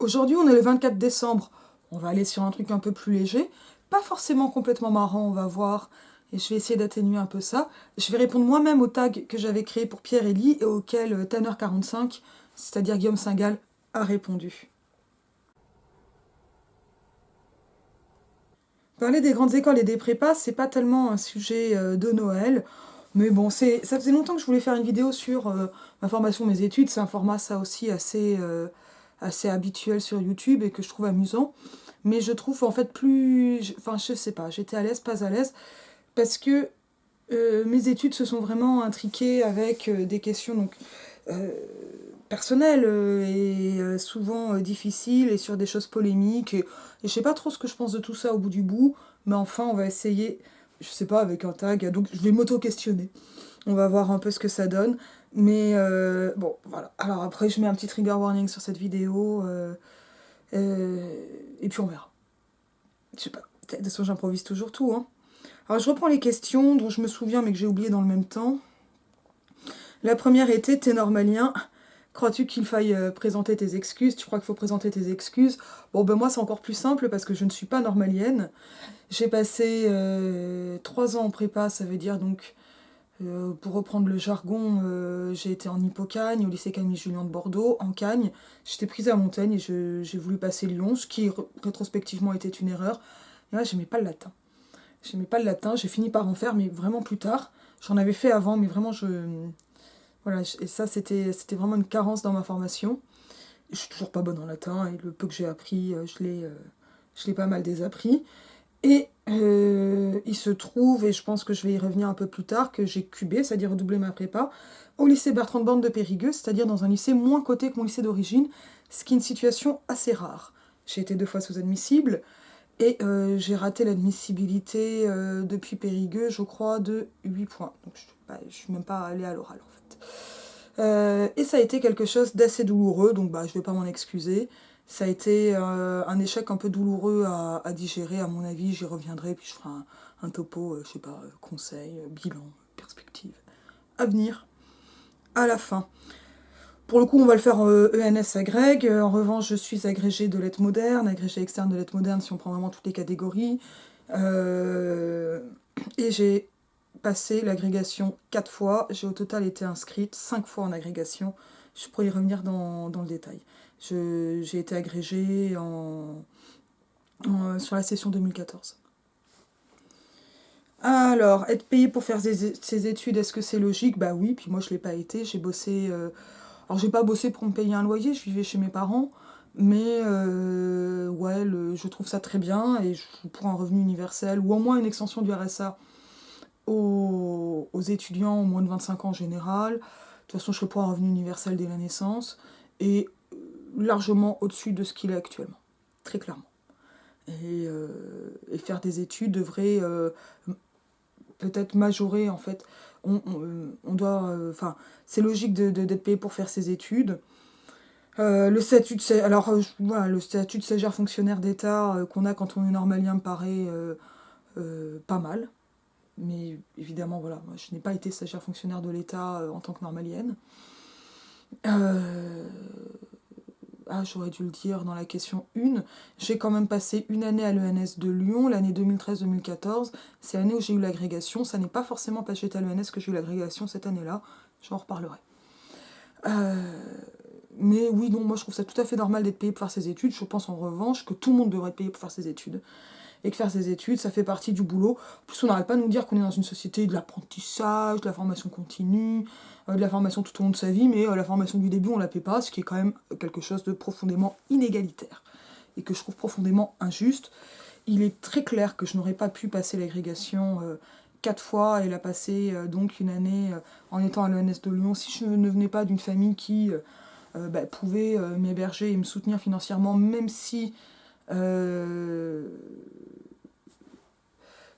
Aujourd'hui, on est le 24 décembre. On va aller sur un truc un peu plus léger. Pas forcément complètement marrant, on va voir. Et je vais essayer d'atténuer un peu ça. Je vais répondre moi-même au tag que j'avais créé pour Pierre Elie et auquel Tanner45, c'est-à-dire Guillaume Singal, a répondu. Parler des grandes écoles et des prépas, c'est pas tellement un sujet de Noël. Mais bon, ça faisait longtemps que je voulais faire une vidéo sur ma formation, mes études. C'est un format, ça aussi, assez habituel sur YouTube et que je trouve amusant. Mais je trouve en fait enfin, je sais pas, j'étais à l'aise, pas à l'aise. Parce que mes études se sont vraiment intriquées avec des questions donc, euh, personnelles et souvent difficiles et sur des choses polémiques. Et je sais pas trop ce que je pense de tout ça au bout du bout. Mais enfin, on va essayer, je sais pas, avec un tag. Donc je vais m'auto-questionner. On va voir un peu ce que ça donne. Mais bon, voilà. Alors après, je mets un petit trigger warning sur cette vidéo. Et puis on verra. Je sais pas. De toute façon, j'improvise toujours tout. Hein. Alors je reprends les questions dont je me souviens mais que j'ai oublié dans le même temps. La première était: t'es normalien. Crois-tu qu'il faille présenter tes excuses? Tu crois qu'il faut présenter tes excuses? Bon, ben moi, c'est encore plus simple parce que je ne suis pas normalienne. J'ai passé 3 ans en prépa, ça veut dire donc, pour reprendre le jargon, j'ai été en Hippocagne, au lycée Camille Julien de Bordeaux, en Cagne. J'étais prise à Montaigne et j'ai voulu passer Lyon, ce qui rétrospectivement était une erreur. Et là, j'aimais pas le latin. J'aimais pas le latin, j'ai fini par en faire, mais vraiment plus tard. J'en avais fait avant, mais vraiment, voilà, et ça, c'était vraiment une carence dans ma formation. Je suis toujours pas bonne en latin, et le peu que j'ai appris, je l'ai pas mal désappris. Et il se trouve, et je pense que je vais y revenir un peu plus tard, que j'ai cubé, c'est-à-dire redoublé ma prépa, au lycée Bertrand de Born de Périgueux, c'est-à-dire dans un lycée moins coté que mon lycée d'origine, ce qui est une situation assez rare. J'ai été 2 fois sous-admissible, et j'ai raté l'admissibilité depuis Périgueux, je crois, de 8 points. Donc je suis même pas allée à l'oral en fait. Et ça a été quelque chose d'assez douloureux, donc je vais pas m'en excuser. Ça a été un échec un peu douloureux à digérer, à mon avis. J'y reviendrai, puis je ferai un topo, je sais pas, conseil, bilan, perspective, avenir, à la fin. Pour le coup, on va le faire en ENS agrég. En revanche, je suis agrégée de lettres modernes, agrégée externe de lettres modernes si on prend vraiment toutes les catégories. Et j'ai passé l'agrégation 4 fois. J'ai au total été inscrite 5 fois en agrégation. Je pourrais y revenir dans le détail. J'ai été agrégée sur la session 2014. Alors, être payé pour faire ses études, est-ce que c'est logique? Bah oui, puis moi je l'ai pas été. J'ai bossé... alors j'ai pas bossé pour me payer un loyer, je vivais chez mes parents. Mais ouais, je trouve ça très bien et pour un revenu universel ou au moins une extension du RSA aux étudiants au moins de 25 ans en général. De toute façon, je serai pour un revenu universel dès la naissance et largement au-dessus de ce qu'il est actuellement, très clairement. Et faire des études devrait peut-être majorer en fait. On doit, enfin, c'est logique d'être payé pour faire ses études. Le statut de alors voilà, le statut de stagiaire fonctionnaire d'État qu'on a quand on est normalien me paraît pas mal. Mais évidemment, voilà, moi, je n'ai pas été stagiaire fonctionnaire de l'État en tant que normalienne. J'aurais dû le dire dans la question 1. J'ai quand même passé une année à l'ENS de Lyon, l'année 2013-2014. C'est l'année où j'ai eu l'agrégation. Ça n'est pas forcément parce que j'étais à l'ENS que j'ai eu l'agrégation cette année-là. J'en reparlerai. Mais oui, non, moi je trouve ça tout à fait normal d'être payé pour faire ses études. Je pense en revanche que tout le monde devrait être payé pour faire ses études. Et que faire ses études, ça fait partie du boulot. En plus, on n'arrête pas de nous dire qu'on est dans une société de l'apprentissage, de la formation continue, de la formation tout au long de sa vie, mais la formation du début, on la paie pas, ce qui est quand même quelque chose de profondément inégalitaire. Et que je trouve profondément injuste. Il est très clair que je n'aurais pas pu passer l'agrégation 4 fois et la passer donc une année en étant à l'ENS de Lyon si je ne venais pas d'une famille qui pouvait m'héberger et me soutenir financièrement, même si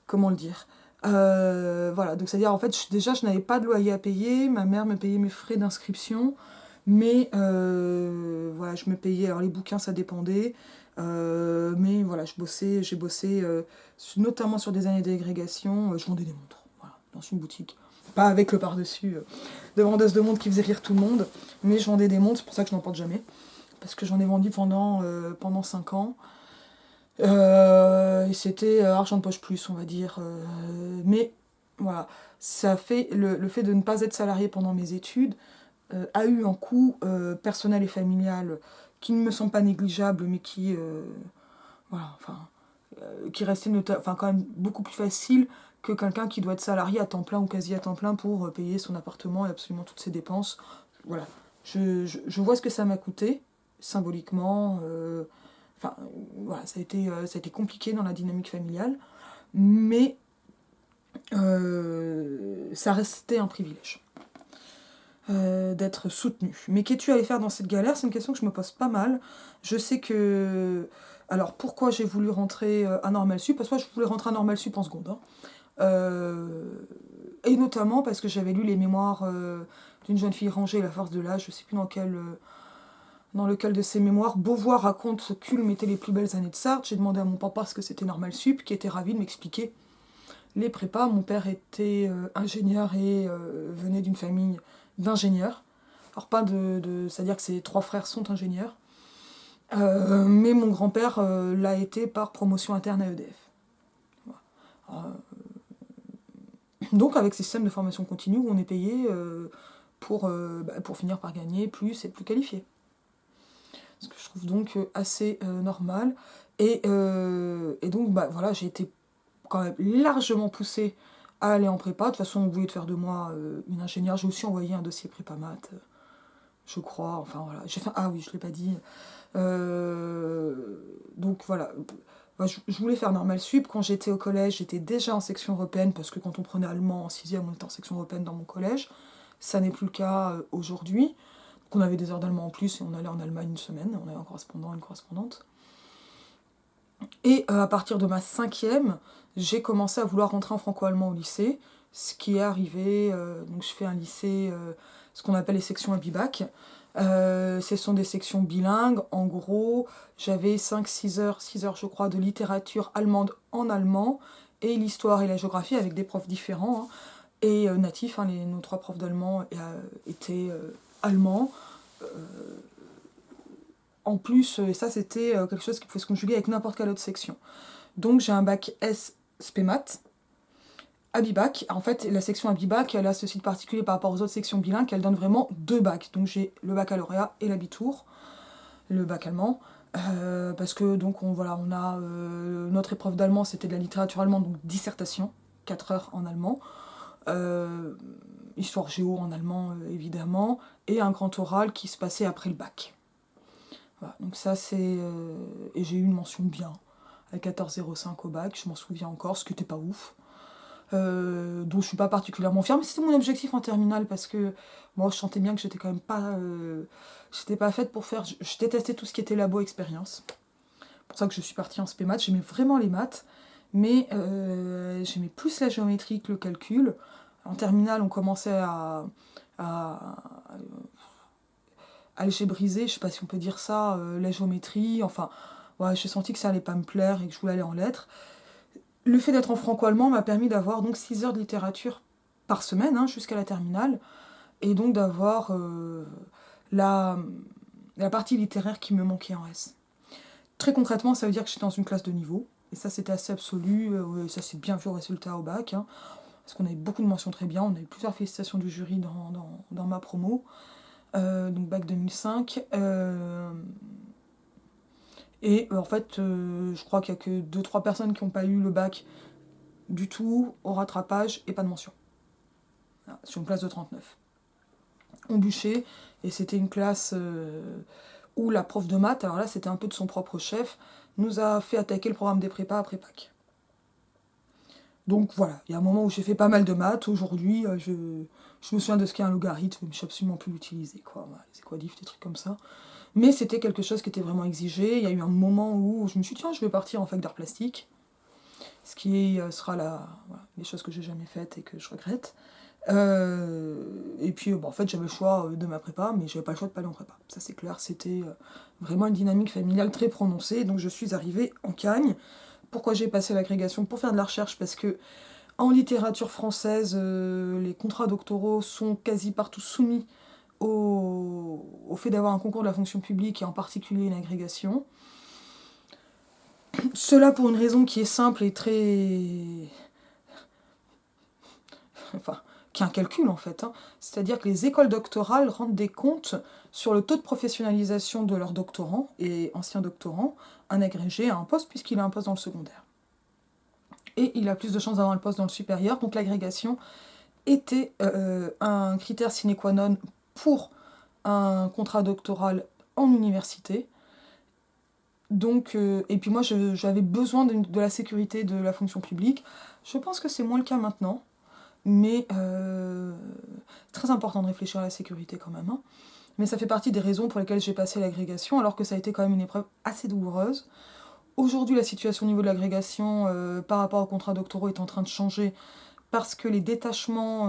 comment le dire, voilà, donc c'est à dire en fait déjà je n'avais pas de loyer à payer, ma mère me payait mes frais d'inscription, mais voilà, je me payais, alors les bouquins ça dépendait, mais voilà, j'ai bossé notamment sur des années d'agrégation, je vendais des montres, voilà, dans une boutique, pas avec le par-dessus de vendeuse de montres qui faisait rire tout le monde, mais je vendais des montres, c'est pour ça que je n'en porte jamais, parce que j'en ai vendu pendant 5 ans. Et c'était argent de poche plus, on va dire. Mais voilà, ça fait le fait de ne pas être salarié pendant mes études a eu un coût personnel et familial qui ne me semble pas négligeable, mais voilà, enfin, qui restait quand même beaucoup plus facile que quelqu'un qui doit être salarié à temps plein ou quasi à temps plein pour payer son appartement et absolument toutes ses dépenses. Voilà, je vois ce que ça m'a coûté, symboliquement. Enfin, voilà, ça a été compliqué dans la dynamique familiale, mais ça restait un privilège d'être soutenu. Mais qu'es-tu allé faire dans cette galère? C'est une question que je me pose pas mal. Je sais que... Alors, pourquoi j'ai voulu rentrer à Normal Sup? Parce que moi, je voulais rentrer à Normal Sup en seconde. Hein. Et notamment parce que j'avais lu les mémoires d'une jeune fille rangée, La force de l'âge, je sais plus dans lequel de ses mémoires, Beauvoir raconte qu'Ulm était les plus belles années de Sartre. J'ai demandé à mon papa ce que c'était Normal Sup, qui était ravi de m'expliquer les prépas. Mon père était ingénieur et venait d'une famille d'ingénieurs. Alors pas c'est-à-dire que ses 3 frères sont ingénieurs. Mais mon grand-père l'a été par promotion interne à EDF. Voilà. Donc avec ce système de formation continue où on est payé pour finir par gagner plus et plus qualifié. Ce que je trouve donc assez normal. Et donc voilà, j'ai été quand même largement poussée à aller en prépa. De toute façon, on voulait faire de moi une ingénieure. J'ai aussi envoyé un dossier prépa maths, je crois. Enfin voilà, ah oui, je ne l'ai pas dit. Donc voilà. Je voulais faire Normal Sup. Quand j'étais au collège, j'étais déjà en section européenne, parce que quand on prenait allemand en 6e, on était en section européenne dans mon collège. Ça n'est plus le cas aujourd'hui. Donc on avait des heures d'allemand en plus et on allait en Allemagne une semaine. On avait un correspondant, une correspondante. Et à partir de ma 5e, j'ai commencé à vouloir rentrer en franco-allemand au lycée, ce qui est arrivé. Donc je fais un lycée, ce qu'on appelle les sections à Bibac. Ce sont des sections bilingues. En gros, j'avais 6 heures je crois, de littérature allemande en allemand, et l'histoire et la géographie avec des profs différents, hein, et natifs. Hein, nos 3 profs d'allemand étaient allemands. En plus, ça c'était quelque chose qui pouvait se conjuguer avec n'importe quelle autre section. Donc j'ai un bac S spémat à Bibac. En fait, la section à Bibac, elle a ce site particulier par rapport aux autres sections bilingues, qu'elle donne vraiment 2 bacs. Donc j'ai le baccalauréat et l'habitour, le bac allemand. Parce que donc on a notre épreuve d'allemand, c'était de la littérature allemande, donc dissertation, 4 heures en allemand. Histoire géo en allemand évidemment, et un grand oral qui se passait après le bac. Voilà, donc ça c'est... et j'ai eu une mention bien, à 14,05 au bac, je m'en souviens encore, ce qui n'était pas ouf. Dont je suis pas particulièrement fière, mais c'était mon objectif en terminale, parce que moi je sentais bien que j'étais quand même pas... j'étais pas faite pour faire... Je détestais tout ce qui était labo expérience. C'est pour ça que je suis partie en spé maths, j'aimais vraiment les maths, mais j'aimais plus la géométrie que le calcul. En terminale, on commençait à algébriser, je sais pas si on peut dire ça, la géométrie, enfin, ouais, j'ai senti que ça allait pas me plaire et que je voulais aller en lettres. Le fait d'être en franco-allemand m'a permis d'avoir donc 6 heures de littérature par semaine, hein, jusqu'à la terminale, et donc d'avoir la partie littéraire qui me manquait en S. Très concrètement, ça veut dire que j'étais dans une classe de niveau, et ça c'était assez absolu, ça s'est bien vu au résultat au bac, hein, parce qu'on avait beaucoup de mentions très bien, on a eu plusieurs félicitations du jury dans ma promo. Donc bac 2005. Et en fait, je crois qu'il n'y a que 2-3 personnes qui n'ont pas eu le bac du tout au rattrapage et pas de mention. Voilà, sur une classe de 39. On bûchait, et c'était une classe où la prof de maths, alors là c'était un peu de son propre chef, nous a fait attaquer le programme des prépas après Pâques. Donc voilà, il y a un moment où j'ai fait pas mal de maths. Aujourd'hui, je me souviens de ce qu'est un logarithme, mais je ne sais absolument plus l'utiliser, quoi. Voilà, les équadifs, des trucs comme ça. Mais c'était quelque chose qui était vraiment exigé. Il y a eu un moment où je me suis dit, tiens, je vais partir en fac d'art plastique. Ce qui sera les choses que j'ai jamais faites et que je regrette. Et puis, en fait, j'avais le choix de ma prépa, mais j'avais pas le choix de pas aller en prépa. Ça, c'est clair, c'était vraiment une dynamique familiale très prononcée. Donc, je suis arrivée en Cagne. Pourquoi j'ai passé l'agrégation? Pour faire de la recherche, parce que en littérature française, les contrats doctoraux sont quasi partout soumis au fait d'avoir un concours de la fonction publique et en particulier une agrégation. Cela pour une raison qui est simple et très... Enfin, qui est un calcul en fait. Hein. C'est-à-dire que les écoles doctorales rendent des comptes sur le taux de professionnalisation de leurs doctorants et anciens doctorants. Un agrégé a un poste puisqu'il a un poste dans le secondaire. Et il a plus de chances d'avoir un poste dans le supérieur. Donc l'agrégation était un critère sine qua non pour un contrat doctoral en université. Donc, et puis moi, j'avais besoin de la sécurité de la fonction publique. Je pense que c'est moins le cas maintenant, mais très important de réfléchir à la sécurité quand même. Hein. Mais ça fait partie des raisons pour lesquelles j'ai passé l'agrégation, alors que ça a été quand même une épreuve assez douloureuse. Aujourd'hui, la situation au niveau de l'agrégation par rapport aux contrats doctoraux est en train de changer parce que les détachements,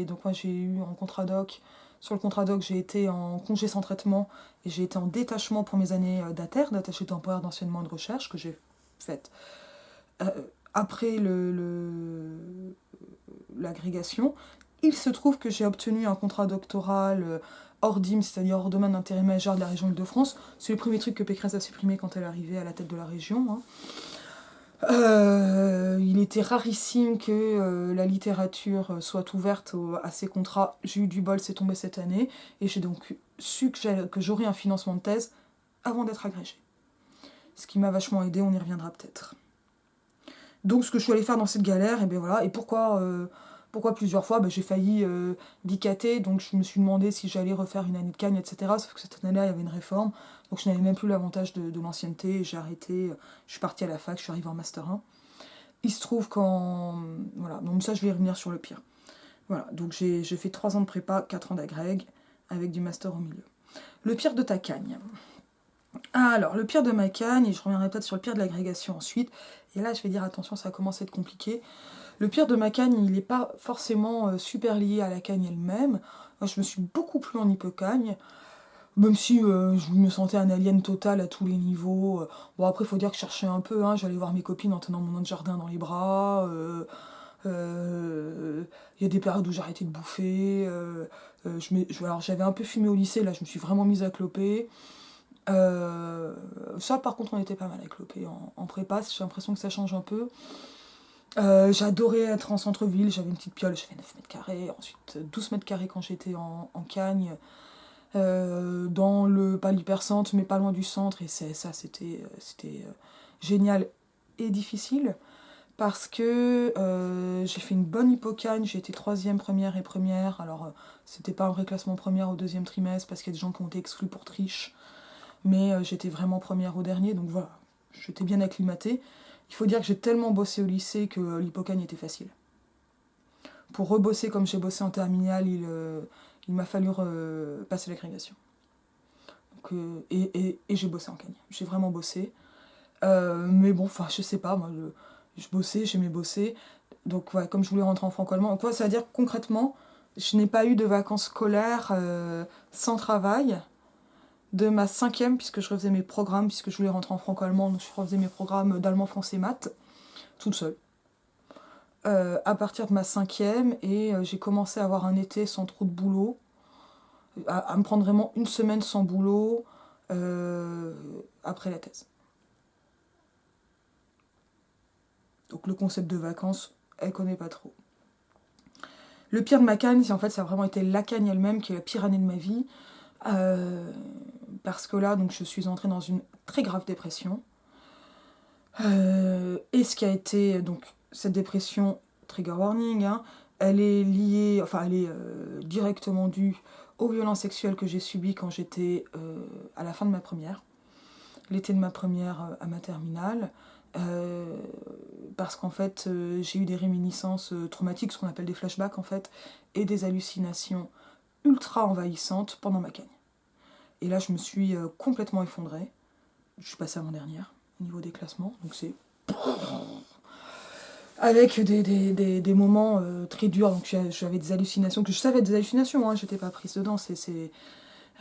donc moi j'ai eu en contrat doc, sur le contrat doc j'ai été en congé sans traitement et j'ai été en détachement pour mes années d'ATER, d'attaché temporaire d'enseignement et de recherche que j'ai faite après l'agrégation. Il se trouve que j'ai obtenu un contrat doctoral hors DIM, c'est-à-dire hors domaine d'intérêt majeur de la région Île-de-France. C'est le premier truc que Pécresse a supprimé quand elle est arrivée à la tête de la région. Hein. Il était rarissime que la littérature soit ouverte à ces contrats. J'ai eu du bol, c'est tombé cette année, et j'ai donc su que j'aurais un financement de thèse avant d'être agrégée. Ce qui m'a vachement aidé, on y reviendra peut-être. Donc ce que je suis allée faire dans cette galère, et bien voilà, et pourquoi plusieurs fois j'ai failli bicater, donc je me suis demandé si j'allais refaire une année de Cagne, etc. Sauf que cette année-là, il y avait une réforme, donc je n'avais même plus l'avantage de l'ancienneté, j'ai arrêté, je suis partie à la fac, je suis arrivée en Master 1. Il se trouve qu'en... Voilà, donc ça je vais y revenir sur le pire. Voilà, donc j'ai fait 3 ans de prépa, 4 ans d'agrég, avec du Master au milieu. Le pire de ta Cagne. Alors, le pire de ma Cagne, et je reviendrai peut-être sur le pire de l'agrégation ensuite, et là je vais dire attention, ça commence à être compliqué. Le pire de ma Cagne, il n'est pas forcément super lié à la Cagne elle-même. Moi, je me suis beaucoup plu en hypocagne, même si je me sentais un alien total à tous les niveaux. Bon, après, il faut dire que je cherchais un peu, hein. J'allais voir mes copines en tenant mon nain de jardin dans les bras. Il y a des périodes où j'arrêtais de bouffer. Alors, j'avais un peu fumé au lycée, là, je me suis vraiment mise à cloper. Ça, par contre, on était pas mal à cloper en prépa, j'ai l'impression que ça change un peu. J'adorais être en centre-ville, j'avais une petite piole, j'avais 9 mètres carrés, ensuite 12 mètres carrés quand j'étais en Cagne, dans pas l'hypercentre, mais pas loin du centre, et c'était génial et difficile, parce que j'ai fait une bonne hypocagne, j'ai été 3e, première et première, alors c'était pas un vrai classement première au 2e trimestre, parce qu'il y a des gens qui ont été exclus pour triche, mais j'étais vraiment première au dernier, donc voilà, j'étais bien acclimatée. Il faut dire que j'ai tellement bossé au lycée que l'hypocagne était facile. Pour rebosser comme j'ai bossé en terminale, il m'a fallu passer l'agrégation. Et j'ai bossé en cagne. J'ai vraiment bossé. Mais bon, enfin, je sais pas, moi, je bossais, j'aimais bosser. Donc, ouais, comme je voulais rentrer en franco-allemand, quoi, ça veut dire concrètement, je n'ai pas eu de vacances scolaires sans travail de ma 5e, puisque je refaisais mes programmes, puisque je voulais rentrer en franco-allemand, donc je refaisais mes programmes d'allemand, français, maths, toute seule. À partir de ma 5e, et j'ai commencé à avoir un été sans trop de boulot, à me prendre vraiment une semaine sans boulot après la thèse. Donc le concept de vacances, elle connaît pas trop. Le pire de ma Cagne, c'est en fait, ça a vraiment été la Cagne elle-même qui est la pire année de ma vie. Parce que là, donc, je suis entrée dans une très grave dépression. Et ce qui a été, donc, cette dépression, trigger warning, hein, elle est liée, enfin, elle est directement due aux violences sexuelles que j'ai subies quand j'étais à la fin de ma première, l'été de ma première à ma terminale. Parce qu'en fait, j'ai eu des réminiscences traumatiques, ce qu'on appelle des flashbacks en fait, et des hallucinations ultra envahissantes pendant ma Cagne. Et là, je me suis complètement effondrée. Je suis passée avant-dernière au niveau des classements, donc c'est... Avec des moments très durs, donc j'avais des hallucinations, que je savais des hallucinations, hein, j'étais pas prise dedans,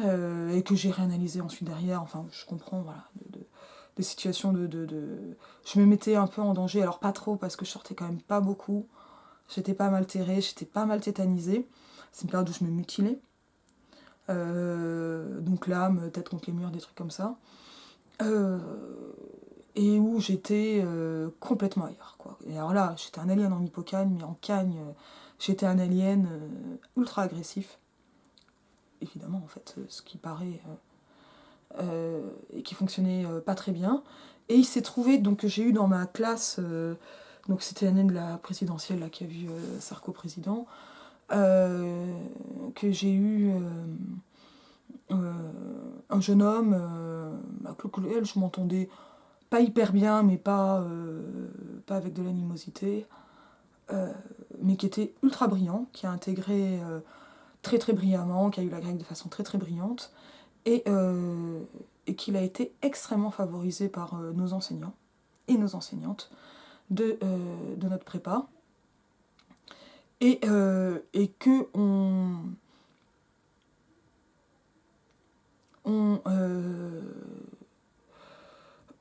et que j'ai réanalysé ensuite derrière, enfin, je comprends, voilà, des situations Je me mettais un peu en danger, alors pas trop, parce que je sortais quand même pas beaucoup, j'étais pas mal terrée, j'étais pas mal tétanisée, c'est une période où je me mutilais, Donc l'âme, tête contre les murs, des trucs comme ça. Euh, et où j'étais complètement ailleurs, quoi. Et alors là, j'étais un alien en hippocagne, mais en cagne, j'étais un alien ultra agressif. Évidemment, en fait, ce qui paraît... et qui fonctionnait pas très bien. Et il s'est trouvé donc, que j'ai eu dans ma classe, donc c'était l'année de la présidentielle là, qui a vu Sarko président, que j'ai eu un jeune homme avec lequel je m'entendais pas hyper bien, mais pas avec de l'animosité, mais qui était ultra brillant, qui a intégré très très brillamment, qui a eu la grecque de façon très très brillante, et, et qu'il a été extrêmement favorisé par nos enseignants et nos enseignantes de notre prépa, et que on,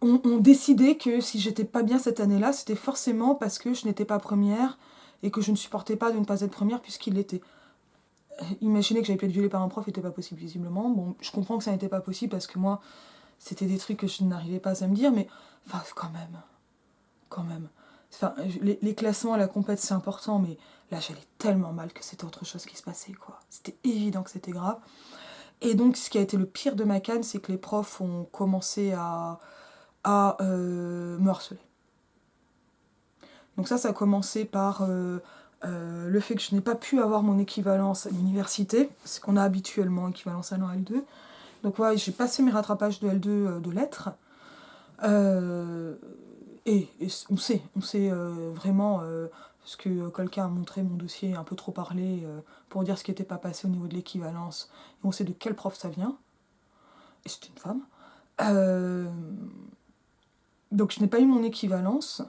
on décidait que si j'étais pas bien cette année-là, c'était forcément parce que je n'étais pas première et que je ne supportais pas de ne pas être première puisqu'il l'était. Imaginer que j'avais pu être violée par un prof n'était pas possible visiblement. Bon, je comprends que ça n'était pas possible parce que moi, c'était des trucs que je n'arrivais pas à me dire, mais enfin, quand même. Enfin, les classements à la compète, c'est important, mais là, j'allais tellement mal que c'était autre chose qui se passait, quoi. C'était évident que c'était grave. Et donc, ce qui a été le pire de ma canne, c'est que les profs ont commencé à me harceler. Donc ça a commencé par le fait que je n'ai pas pu avoir mon équivalence à l'université, ce qu'on a habituellement, équivalence L1, L2. Donc ouais, j'ai passé mes rattrapages de L2 de lettres. Et on sait vraiment, parce que quelqu'un a montré mon dossier, un peu trop parlé, pour dire ce qui n'était pas passé au niveau de l'équivalence. Et on sait de quel prof ça vient. Et c'est une femme. Donc je n'ai pas eu mon équivalence,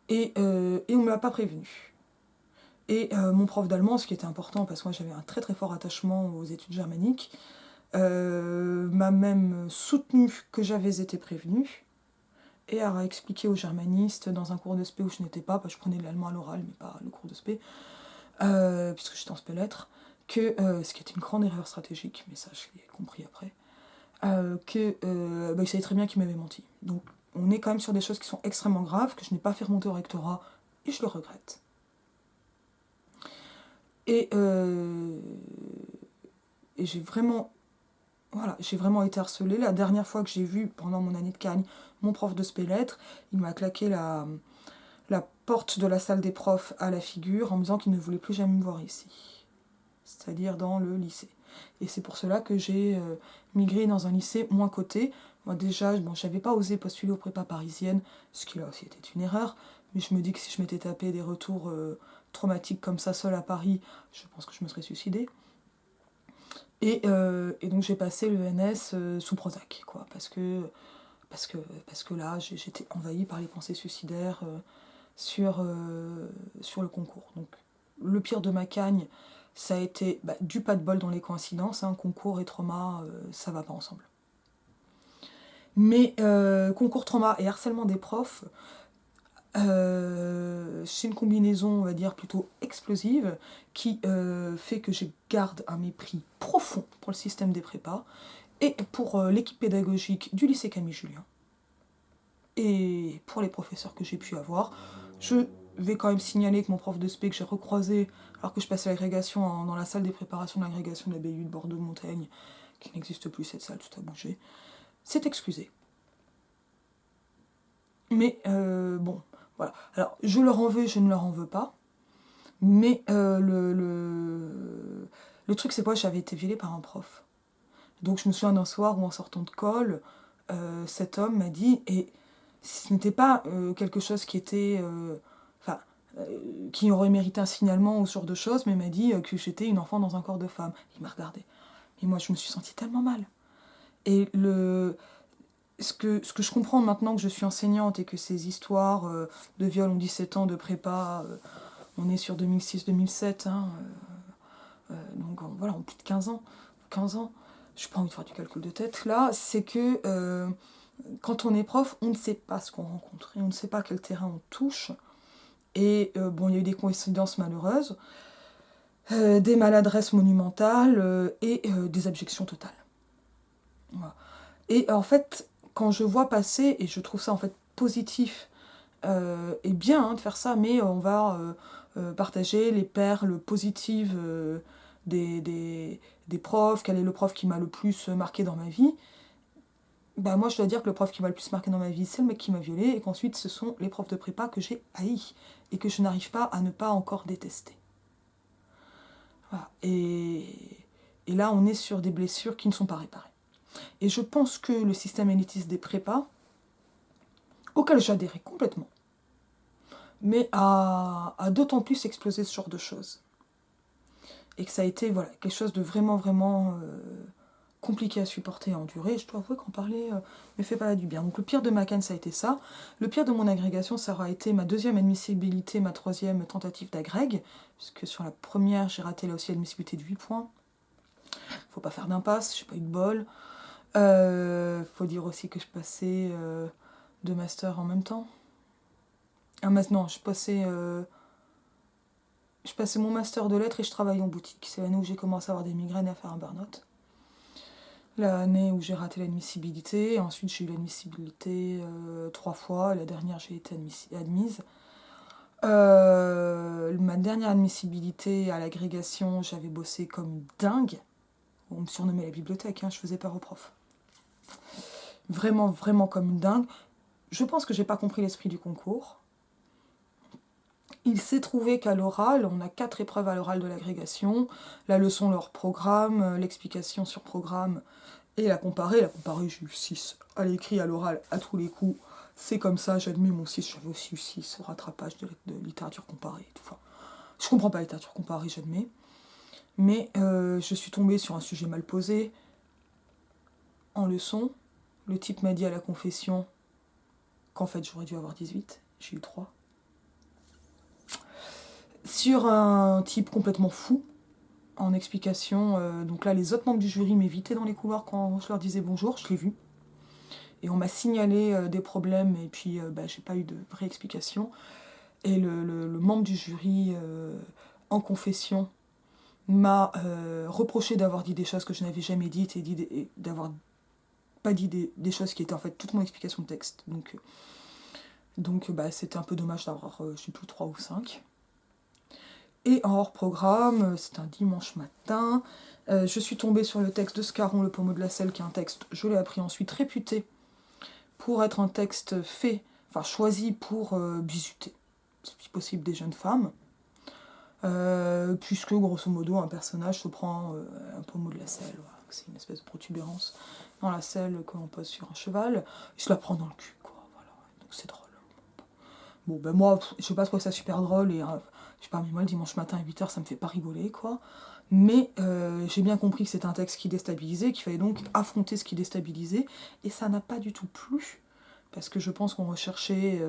et on ne me l'a pas prévenu. Et mon prof d'allemand, ce qui était important, parce que moi j'avais un très très fort attachement aux études germaniques, m'a même soutenu que j'avais été prévenue, et a expliqué aux germanistes dans un cours de spé où je n'étais pas, parce que je prenais de l'allemand à l'oral, mais pas le cours de spé, puisque j'étais en spé lettres, que, ce qui était une grande erreur stratégique, mais ça je l'ai compris après, il savait très bien qu'il m'avait menti. Donc on est quand même sur des choses qui sont extrêmement graves, que je n'ai pas fait remonter au rectorat, et je le regrette. Et j'ai vraiment été harcelée. La dernière fois que j'ai vu, pendant mon année de Cagne, mon prof de spé lettres, il m'a claqué la porte de la salle des profs à la figure en me disant qu'il ne voulait plus jamais me voir ici. C'est-à-dire dans le lycée. Et c'est pour cela que j'ai migré dans un lycée moins coté. Moi déjà, j'avais pas osé postuler aux prépas parisiennes, ce qui là aussi était une erreur, mais je me dis que si je m'étais tapé des retours traumatiques comme ça seule à Paris, je pense que je me serais suicidée. Et donc j'ai passé l'ENS sous Prozac, quoi, parce que là j'étais envahie par les pensées suicidaires sur le concours. Donc le pire de ma cagne, ça a été du pas de bol dans les coïncidences, hein, concours et trauma, ça va pas ensemble. Mais concours, trauma et harcèlement des profs, c'est une combinaison, on va dire, plutôt explosive, qui fait que je garde un mépris profond pour le système des prépas et pour l'équipe pédagogique du lycée Camille Julien. Et pour les professeurs que j'ai pu avoir, je vais quand même signaler que mon prof de spé que j'ai recroisé alors que je passais l'agrégation dans la salle des préparations de l'agrégation de la BU de Bordeaux-Montaigne, qui n'existe plus cette salle, tout a bougé, s'est excusé. Mais bon, voilà. Alors, je leur en veux, je ne leur en veux pas. Mais le truc, c'est quoi? J'avais été violée par un prof. Donc, je me souviens d'un soir où, en sortant de colle, cet homme m'a dit, et ce n'était pas quelque chose qui était... qui aurait mérité un signalement ou ce genre de choses, mais m'a dit que j'étais une enfant dans un corps de femme. Il m'a regardée. Et moi, je me suis sentie tellement mal. Et ce que je comprends maintenant que je suis enseignante et que ces histoires de viol ont 17 ans, de prépa, on est sur 2006-2007, hein, donc voilà, en plus de 15 ans, je n'ai pas envie de faire du calcul de tête, là, c'est que quand on est prof, on ne sait pas ce qu'on rencontre, et on ne sait pas quel terrain on touche, et il y a eu des coïncidences malheureuses, des maladresses monumentales et des abjections totales. Voilà. Et en fait, quand je vois passer, et je trouve ça en fait positif et bien de faire ça, mais on va partager les perles positives des profs, quel est le prof qui m'a le plus marqué dans ma vie. Bah moi je dois dire que le prof qui m'a le plus marqué dans ma vie, c'est le mec qui m'a violée, et qu'ensuite ce sont les profs de prépa que j'ai haïs, et que je n'arrive pas à ne pas encore détester. Voilà. Et là on est sur des blessures qui ne sont pas réparées. Et je pense que le système élitiste des prépas, auquel j'adhérais complètement, mais a d'autant plus explosé ce genre de choses. Et que ça a été voilà, quelque chose de vraiment, vraiment compliqué à supporter et à endurer. Je dois avouer qu'en parler me fait pas du bien. Donc le pire de ma canne, ça a été ça. Le pire de mon agrégation, ça aura été ma deuxième admissibilité, ma troisième tentative d'agrég, puisque sur la première, j'ai raté là aussi l'admissibilité de 8 points. Faut pas faire d'impasse, j'ai pas eu de bol. Faut dire aussi que je passais 2 masters en même temps. Non, je passais mon master de lettres et je travaillais en boutique. C'est l'année où j'ai commencé à avoir des migraines et à faire un burn-out. L'année où j'ai raté l'admissibilité. Ensuite, j'ai eu l'admissibilité 3 fois. La dernière, j'ai été admise. Ma dernière admissibilité à l'agrégation, j'avais bossé comme une dingue. On me surnommait la bibliothèque, hein, je faisais peur aux profs. Vraiment, vraiment comme une dingue. Je pense que j'ai pas compris l'esprit du concours. Il s'est trouvé qu'à l'oral, on a 4 épreuves à l'oral de l'agrégation, la leçon, leur programme, l'explication sur programme et la comparée. La comparée, j'ai eu 6 à l'écrit, à l'oral, à tous les coups. C'est comme ça, j'admets mon 6, j'avais aussi eu 6, rattrapage de littérature comparée. Tout. Enfin, je comprends pas la littérature comparée, j'admets. Mais je suis tombée sur un sujet mal posé en leçon. Le type m'a dit à la confession qu'en fait j'aurais dû avoir 18, j'ai eu 3. Sur un type complètement fou, en explication. Donc là, les autres membres du jury m'évitaient dans les couloirs quand je leur disais bonjour, je l'ai vu. Et on m'a signalé des problèmes, et puis j'ai pas eu de vraie explication. Et le membre du jury en confession m'a reproché d'avoir dit des choses que je n'avais jamais dites, et d'avoir pas dit des choses qui étaient en fait toute mon explication de texte. Donc c'était un peu dommage d'avoir, je sais plus, 3 ou 5. Et en hors programme, c'est un dimanche matin, je suis tombée sur le texte de Scarron, Le Pommeau de la Selle, qui est un texte, je l'ai appris ensuite, réputé pour être un texte choisi pour bisuter, si possible, des jeunes femmes. Puisque, grosso modo, un personnage se prend un pommeau de la selle, voilà, c'est une espèce de protubérance dans la selle que l'on pose sur un cheval, il se la prend dans le cul, quoi, voilà, donc c'est drôle. Bon, moi, je sais pas trouvé ça super drôle, et je sais pas, mais moi, le dimanche matin à 8h, ça me fait pas rigoler, quoi. Mais j'ai bien compris que c'était un texte qui déstabilisait, qu'il fallait donc affronter ce qui déstabilisait, et ça n'a pas du tout plu, parce que je pense qu'on recherchait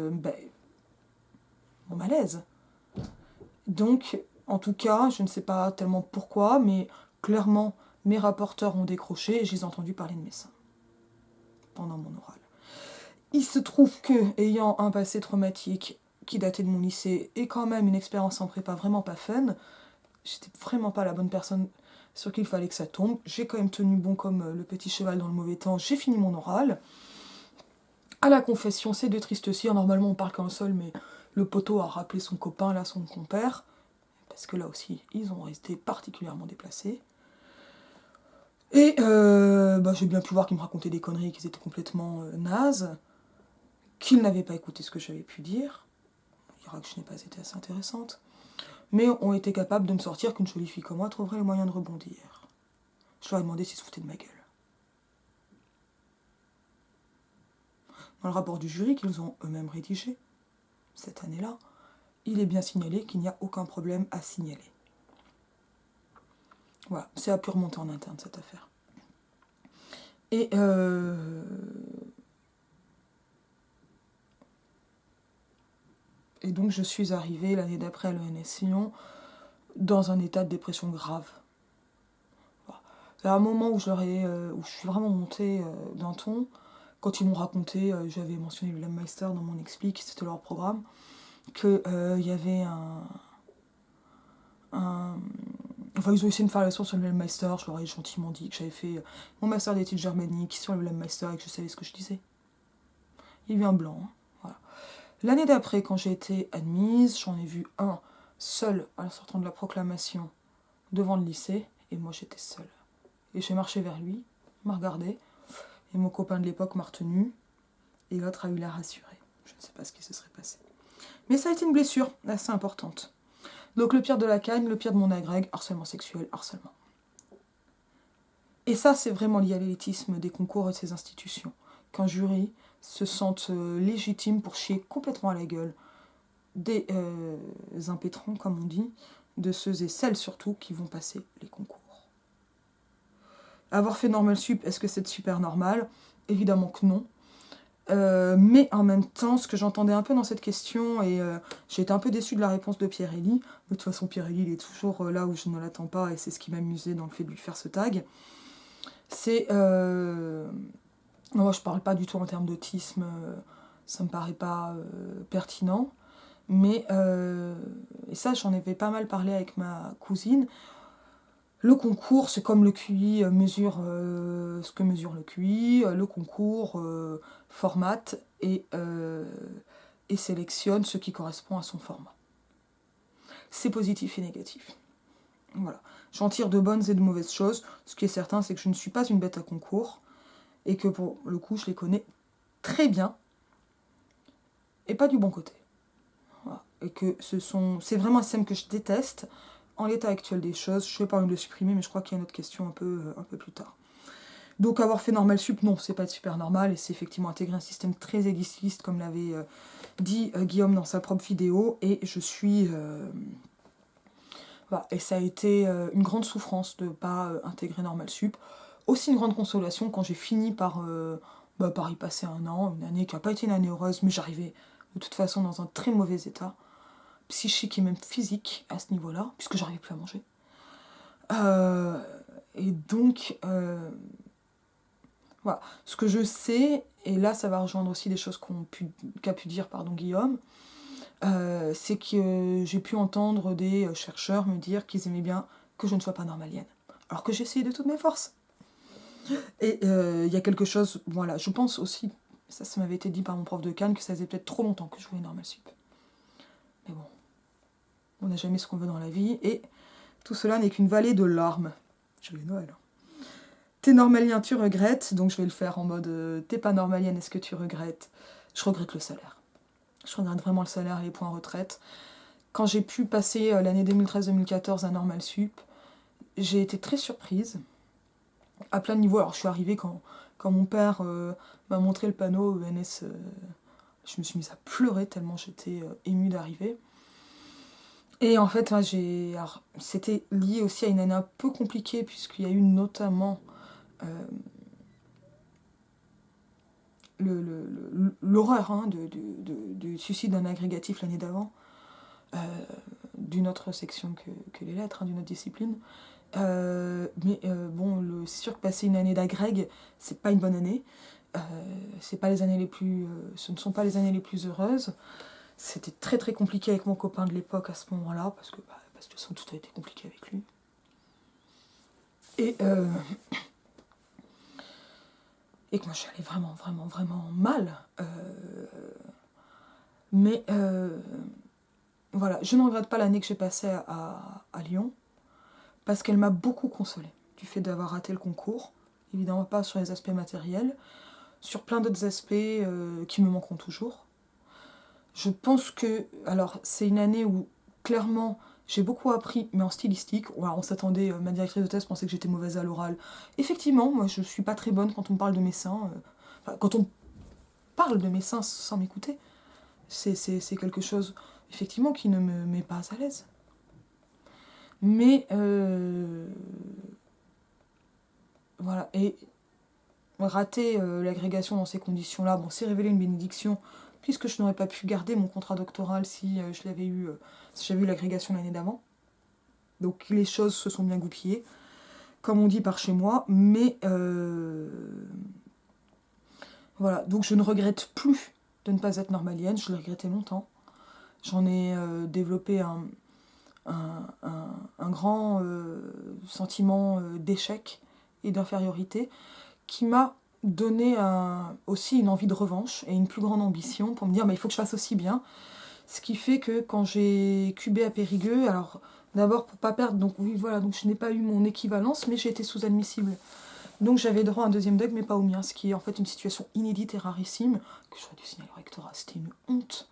mon malaise. Donc, en tout cas, je ne sais pas tellement pourquoi, mais clairement, mes rapporteurs ont décroché et j'ai entendu parler de mes seins pendant mon oral. Il se trouve que, ayant un passé traumatique qui datait de mon lycée et quand même une expérience en prépa vraiment pas fun, j'étais vraiment pas la bonne personne sur qui il fallait que ça tombe. J'ai quand même tenu bon comme le petit cheval dans le mauvais temps. J'ai fini mon oral. À la confession, c'est de triste aussi. Normalement, on parle qu'un seul, mais le poteau a rappelé son copain, là, son compère. Parce que là aussi, ils ont resté particulièrement déplacés. Et j'ai bien pu voir qu'ils me racontaient des conneries, qu'ils étaient complètement nazes, qu'ils n'avaient pas écouté ce que j'avais pu dire. On dira que je n'ai pas été assez intéressante. Mais ont été capables de me sortir qu'une jolie fille comme moi trouverait les moyens de rebondir. Je leur ai demandé s'ils se foutaient de ma gueule. Dans le rapport du jury qu'ils ont eux-mêmes rédigé, cette année-là, il est bien signalé qu'il n'y a aucun problème à signaler. Voilà, c'est à pu remonter en interne cette affaire. Et donc je suis arrivée l'année d'après à l'ENS Lyon dans un état de dépression grave. Voilà. À un moment où où je suis vraiment montée d'un ton, quand ils m'ont raconté, j'avais mentionné William Meister dans mon explique, c'était leur programme, qu'il y avait Enfin, ils ont essayé de me faire la leçon sur le Meister, je leur ai gentiment dit que j'avais fait mon master d'études germaniques sur le Meister et que je savais ce que je disais. Il y a eu un blanc, hein. Voilà. L'année d'après, quand j'ai été admise, j'en ai vu un seul à la sortie de la proclamation devant le lycée, et moi j'étais seule. Et j'ai marché vers lui, il m'a regardé, et mon copain de l'époque m'a retenu, et l'autre a eu l'air rassuré. Je ne sais pas ce qui se serait passé. Mais ça a été une blessure assez importante. Donc le pire de la cagne, le pire de mon agrègue, harcèlement sexuel, harcèlement. Et ça, c'est vraiment lié à l'élitisme des concours et de ces institutions. Qu'un jury se sente légitime pour chier complètement à la gueule des impétrants, comme on dit, de ceux et celles surtout qui vont passer les concours. Avoir fait normal sup, est-ce que c'est super normal? Évidemment que non. Mais en même temps, ce que j'entendais un peu dans cette question, et j'ai été un peu déçue de la réponse de Pierre-Élie, de toute façon Pierre-Élie il est toujours là où je ne l'attends pas, et c'est ce qui m'amusait dans le fait de lui faire ce tag, c'est... moi je parle pas du tout en termes d'autisme, ça me paraît pas pertinent, mais, et ça j'en avais pas mal parlé avec ma cousine, le concours, c'est comme le QI mesure ce que mesure le QI, le concours formate et sélectionne ce qui correspond à son format. C'est positif et négatif. Voilà. J'en tire de bonnes et de mauvaises choses. Ce qui est certain, c'est que je ne suis pas une bête à concours et que pour le coup, je les connais très bien et pas du bon côté. Voilà. Et que c'est vraiment un système que je déteste. En l'état actuel des choses, je ne vais pas le supprimer, mais je crois qu'il y a une autre question un peu plus tard. Donc avoir fait normal sup, non, c'est pas super normal, et c'est effectivement intégrer un système très élitiste, comme l'avait dit Guillaume dans sa propre vidéo, et je suis... voilà, et ça a été une grande souffrance de ne pas intégrer normal sup. Aussi une grande consolation quand j'ai fini par y passer un an, une année qui n'a pas été une année heureuse, mais j'arrivais de toute façon dans un très mauvais état, psychique et même physique à ce niveau-là, puisque j'arrivais plus à manger. Et donc, voilà. Ce que je sais, et là ça va rejoindre aussi des choses qu'a pu dire Guillaume, c'est que j'ai pu entendre des chercheurs me dire qu'ils aimaient bien que je ne sois pas normalienne. Alors que j'ai essayé de toutes mes forces. Et il y a quelque chose, voilà, je pense aussi, ça m'avait été dit par mon prof de Cannes, que ça faisait peut-être trop longtemps que je voulais normal sup. Mais bon, on n'a jamais ce qu'on veut dans la vie, et tout cela n'est qu'une vallée de larmes. Joyeux Noël. T'es normalien, tu regrettes, donc je vais le faire en mode t'es pas normalienne, est-ce que tu regrettes? Je regrette le salaire. Je regrette vraiment le salaire et les points retraite. Quand j'ai pu passer l'année 2013-2014 à Normal Sup, j'ai été très surprise, à plein de niveaux. Alors je suis arrivée quand mon père m'a montré le panneau ENS, je me suis mise à pleurer tellement j'étais émue d'arriver. Et en fait, c'était lié aussi à une année un peu compliquée, puisqu'il y a eu notamment l'horreur du suicide d'un agrégatif l'année d'avant, d'une autre section que les lettres, d'une autre discipline. C'est sûr que passer une année d'agrég, c'est pas une bonne année. Ce ne sont pas les années les plus heureuses. C'était très très compliqué avec mon copain de l'époque à ce moment-là, parce que tout a été compliqué avec lui. Et que moi j'allais vraiment, vraiment, vraiment mal. Mais voilà, je ne regrette pas l'année que j'ai passée à Lyon, parce qu'elle m'a beaucoup consolée du fait d'avoir raté le concours. Évidemment pas sur les aspects matériels, sur plein d'autres aspects qui me manqueront toujours. Je pense que, alors c'est une année où clairement j'ai beaucoup appris, mais en stylistique. On s'attendait, ma directrice de thèse pensait que j'étais mauvaise à l'oral. Effectivement, moi je suis pas très bonne quand on parle de mes seins. Quand on parle de mes seins sans m'écouter, c'est quelque chose effectivement qui ne me met pas à l'aise. Mais voilà, et rater l'agrégation dans ces conditions-là, bon, c'est révélé une bénédiction, puisque je n'aurais pas pu garder mon contrat doctoral si j'avais eu l'agrégation l'année d'avant. Donc les choses se sont bien goupillées, comme on dit par chez moi, mais voilà, donc je ne regrette plus de ne pas être normalienne, je l'ai regretté longtemps. J'en ai développé un grand sentiment d'échec et d'infériorité qui m'a donné aussi une envie de revanche et une plus grande ambition pour me dire il faut que je fasse aussi bien. Ce qui fait que quand j'ai cubé à Périgueux, alors d'abord pour pas perdre, donc oui voilà, donc je n'ai pas eu mon équivalence, mais j'ai été sous-admissible. Donc j'avais droit à un deuxième DUG, mais pas au mien, ce qui est en fait une situation inédite et rarissime, que j'aurais dû signaler au rectorat, c'était une honte.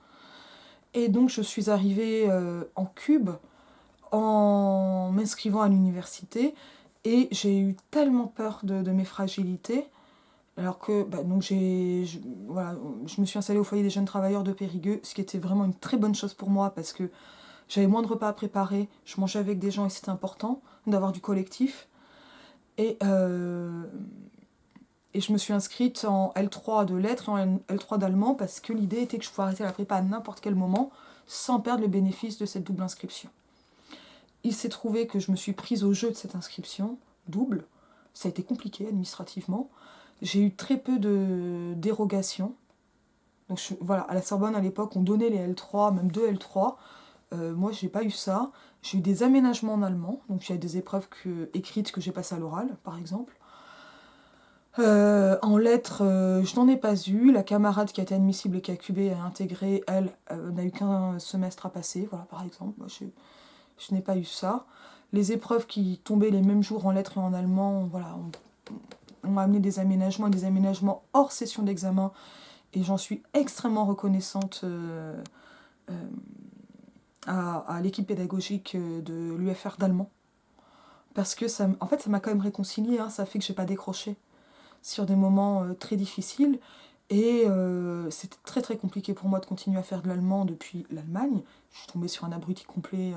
Et donc je suis arrivée en cube en m'inscrivant à l'université, et j'ai eu tellement peur de mes fragilités, alors que donc voilà, je me suis installée au foyer des jeunes travailleurs de Périgueux, ce qui était vraiment une très bonne chose pour moi, parce que j'avais moins de repas à préparer, je mangeais avec des gens et c'était important d'avoir du collectif. Et, et je me suis inscrite en L3 de lettres et en L3 d'allemand parce que l'idée était que je pouvais arrêter la prépa à n'importe quel moment sans perdre le bénéfice de cette double inscription. Il s'est trouvé que je me suis prise au jeu de cette inscription double. Ça a été compliqué administrativement. J'ai eu très peu de dérogations. Donc voilà, à la Sorbonne à l'époque, on donnait les L3, même 2 L3. Moi, j'ai pas eu ça. J'ai eu des aménagements en allemand. Donc il y a des épreuves écrites que j'ai passées à l'oral, par exemple. En lettres, je n'en ai pas eu. La camarade qui a été admissible et qui a cubé a intégré, elle, n'a eu qu'un semestre à passer, voilà, par exemple. Moi, je n'ai pas eu ça. Les épreuves qui tombaient les mêmes jours en lettres et en allemand, voilà, on amené des aménagements hors session d'examen, et j'en suis extrêmement reconnaissante à l'équipe pédagogique de l'UFR d'allemand, parce que ça m'a quand même réconciliée, hein, ça fait que j'ai pas décroché sur des moments très difficiles. Et c'était très très compliqué pour moi de continuer à faire de l'allemand depuis l'Allemagne. Je suis tombée sur un abruti complet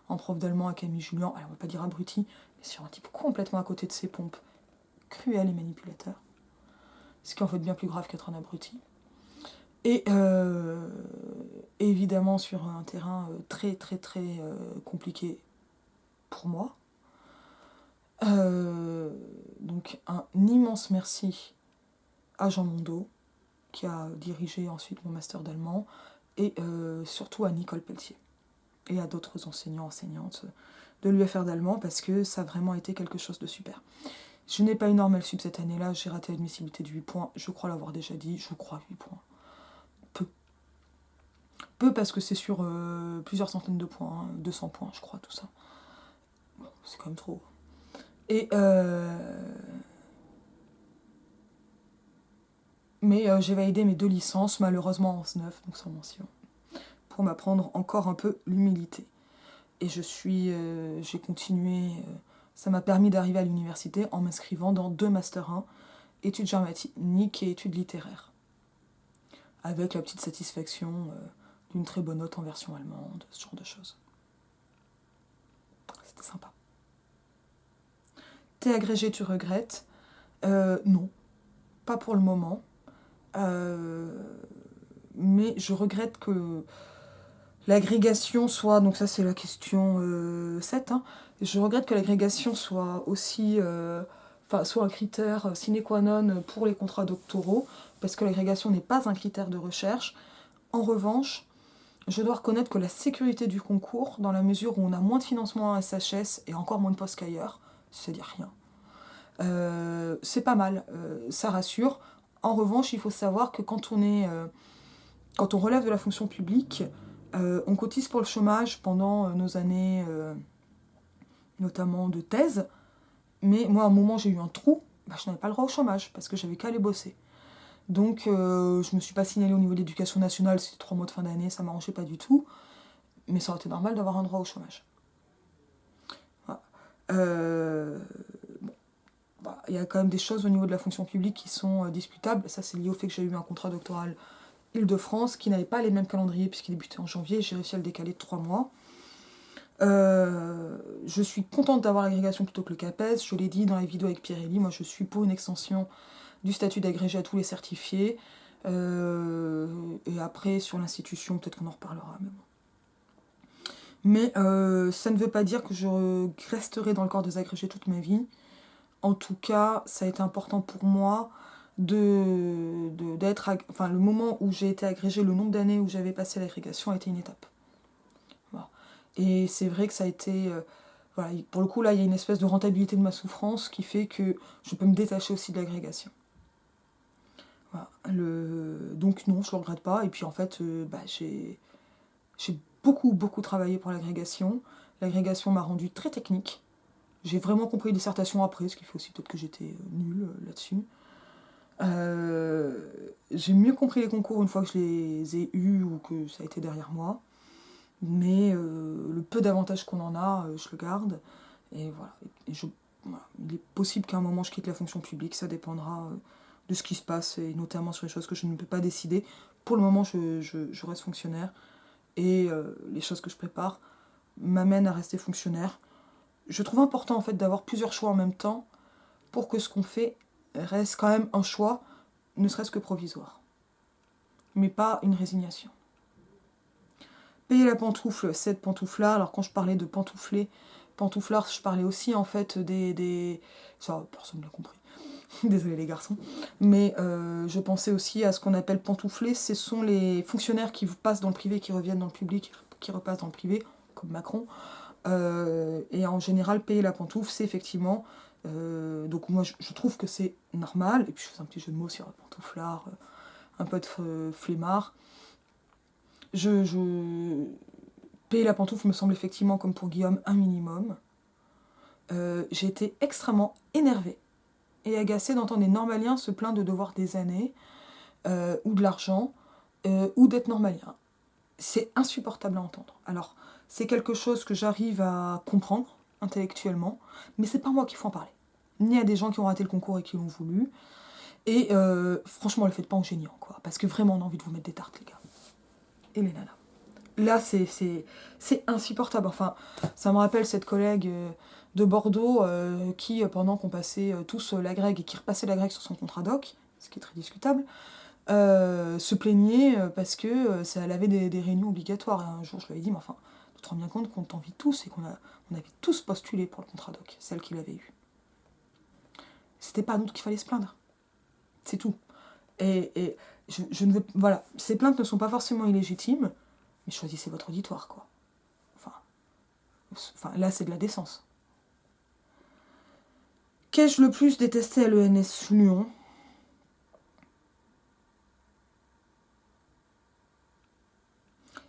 en prof d'allemand à Camille Julien. Alors on va pas dire abruti, mais sur un type complètement à côté de ses pompes, cruel et manipulateur. Ce qui est en fait bien plus grave qu'être un abruti. Et évidemment sur un terrain très très très compliqué pour moi. Donc un immense merci à Jean Mondeau, qui a dirigé ensuite mon master d'allemand, et surtout à Nicole Pelletier et à d'autres enseignants, enseignantes de l'UFR d'allemand, parce que ça a vraiment été quelque chose de super. Je n'ai pas eu normal sub cette année-là, j'ai raté l'admissibilité de 8 points, je crois l'avoir déjà dit, 8 points. Peu parce que c'est sur plusieurs centaines de points, hein, 200 points je crois, tout ça. Bon, c'est quand même trop. Et mais j'ai validé mes 2 licences, malheureusement en S9, donc sans mention, pour m'apprendre encore un peu l'humilité. Et j'ai continué, ça m'a permis d'arriver à l'université en m'inscrivant dans 2 Master 1, études germaniques et études littéraires. Avec la petite satisfaction d'une très bonne note en version allemande, ce genre de choses. C'était sympa. T'es agrégé, tu regrettes ? Non, pas pour le moment. Mais je regrette que l'agrégation soit, donc ça c'est la question 7, hein, je regrette que l'agrégation soit aussi, soit un critère sine qua non pour les contrats doctoraux, parce que l'agrégation n'est pas un critère de recherche. En revanche, je dois reconnaître que la sécurité du concours, dans la mesure où on a moins de financement à SHS et encore moins de postes qu'ailleurs, c'est-à-dire rien, c'est pas mal, ça rassure. En revanche, il faut savoir que quand on relève de la fonction publique, on cotise pour le chômage pendant nos années, notamment de thèse, mais moi, à un moment, j'ai eu un trou, je n'avais pas le droit au chômage, parce que j'avais qu'à aller bosser. Donc, je me suis pas signalée au niveau de l'éducation nationale, c'était 3 mois de fin d'année, ça m'arrangeait pas du tout, mais ça aurait été normal d'avoir un droit au chômage. Voilà. Il y a quand même des choses au niveau de la fonction publique qui sont discutables. Ça, c'est lié au fait que j'ai eu un contrat doctoral Île-de-France qui n'avait pas les mêmes calendriers puisqu'il débutait en janvier. J'ai réussi à le décaler de 3 mois. Je suis contente d'avoir l'agrégation plutôt que le CAPES. Je l'ai dit dans la vidéo avec Pierre-Élie, moi je suis pour une extension du statut d'agrégé à tous les certifiés. Et après, sur l'institution, peut-être qu'on en reparlera. Mais ça ne veut pas dire que je resterai dans le corps des agrégés toute ma vie. En tout cas, ça a été important pour moi d'être... le moment où j'ai été agrégée, le nombre d'années où j'avais passé l'agrégation a été une étape. Voilà. Et c'est vrai que ça a été... voilà, pour le coup, là, il y a une espèce de rentabilité de ma souffrance qui fait que je peux me détacher aussi de l'agrégation. Voilà. Donc non, je ne le regrette pas. Et puis en fait, j'ai beaucoup travaillé pour l'agrégation. L'agrégation m'a rendu très technique. J'ai vraiment compris les dissertations après, ce qui fait aussi peut-être que j'étais nulle là-dessus. J'ai mieux compris les concours une fois que je les ai eus ou que ça a été derrière moi. Mais le peu d'avantages qu'on en a, je le garde. Et voilà. Voilà. Il est possible qu'à un moment je quitte la fonction publique, ça dépendra de ce qui se passe, et notamment sur les choses que je ne peux pas décider. Pour le moment, je reste fonctionnaire. Et les choses que je prépare m'amènent à rester fonctionnaire. Je trouve important en fait d'avoir plusieurs choix en même temps pour que ce qu'on fait reste quand même un choix, ne serait-ce que provisoire. Mais pas une résignation. Payer la pantoufle, cette pantoufle-là, alors quand je parlais de pantouflard, je parlais aussi en fait Ça, personne n'a compris. Désolé les garçons. Mais je pensais aussi à ce qu'on appelle pantoufler. Ce sont les fonctionnaires qui passent dans le privé, qui reviennent dans le public, qui repassent dans le privé, comme Macron. Et en général, payer la pantoufle, c'est effectivement... donc moi, je trouve que c'est normal. Et puis je fais un petit jeu de mots sur pantouflard, un peu de flemmard. Payer la pantoufle me semble effectivement, comme pour Guillaume, un minimum. J'ai été extrêmement énervée et agacée d'entendre des normaliens se plaindre de devoir des années, ou de l'argent, ou d'être normalien. C'est insupportable à entendre. Alors, c'est quelque chose que j'arrive à comprendre intellectuellement, mais c'est pas moi qu'il faut en parler. Ni à des gens qui ont raté le concours et qui l'ont voulu. Et franchement, le faites pas en géniant, quoi. Parce que vraiment, on a envie de vous mettre des tartes, les gars. Et les nanas. Là, c'est insupportable. Enfin, ça me rappelle cette collègue de Bordeaux qui, pendant qu'on passait tous la grègue et qui repassait la grègue sur son contrat doc, ce qui est très discutable, se plaignait parce que elle avait des réunions obligatoires. Et un jour, je lui avais dit, mais enfin, tu te rends bien compte qu'on t'envie tous et qu'on avait tous postulé pour le contrat doc, celle qu'il avait eue. C'était pas à nous qu'il fallait se plaindre. C'est tout. Et je ne veux... Voilà, ces plaintes ne sont pas forcément illégitimes, mais choisissez votre auditoire, quoi. Enfin là, c'est de la décence. Qu'ai-je le plus détesté à l'ENS Lyon ?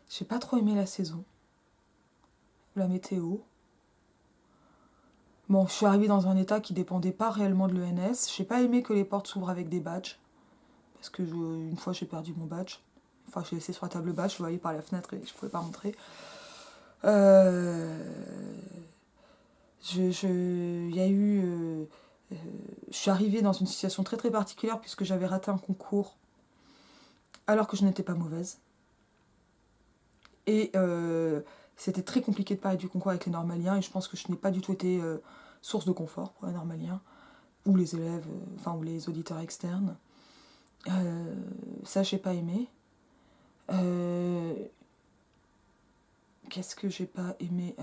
J'ai pas trop aimé la saison. La météo. Bon, je suis arrivée dans un état qui dépendait pas réellement de l'ENS. J'ai pas aimé que les portes s'ouvrent avec des badges. Parce que une fois, j'ai perdu mon badge. Enfin, je l'ai laissé sur la table basse, je voyais par la fenêtre et je pouvais pas rentrer. Il y a eu... je suis arrivée dans une situation très très particulière puisque j'avais raté un concours alors que je n'étais pas mauvaise. Et c'était très compliqué de parler du concours avec les normaliens et je pense que je n'ai pas du tout été source de confort pour les normaliens ou les élèves, ou les auditeurs externes. Ça, j'ai pas aimé. Qu'est-ce que j'ai pas aimé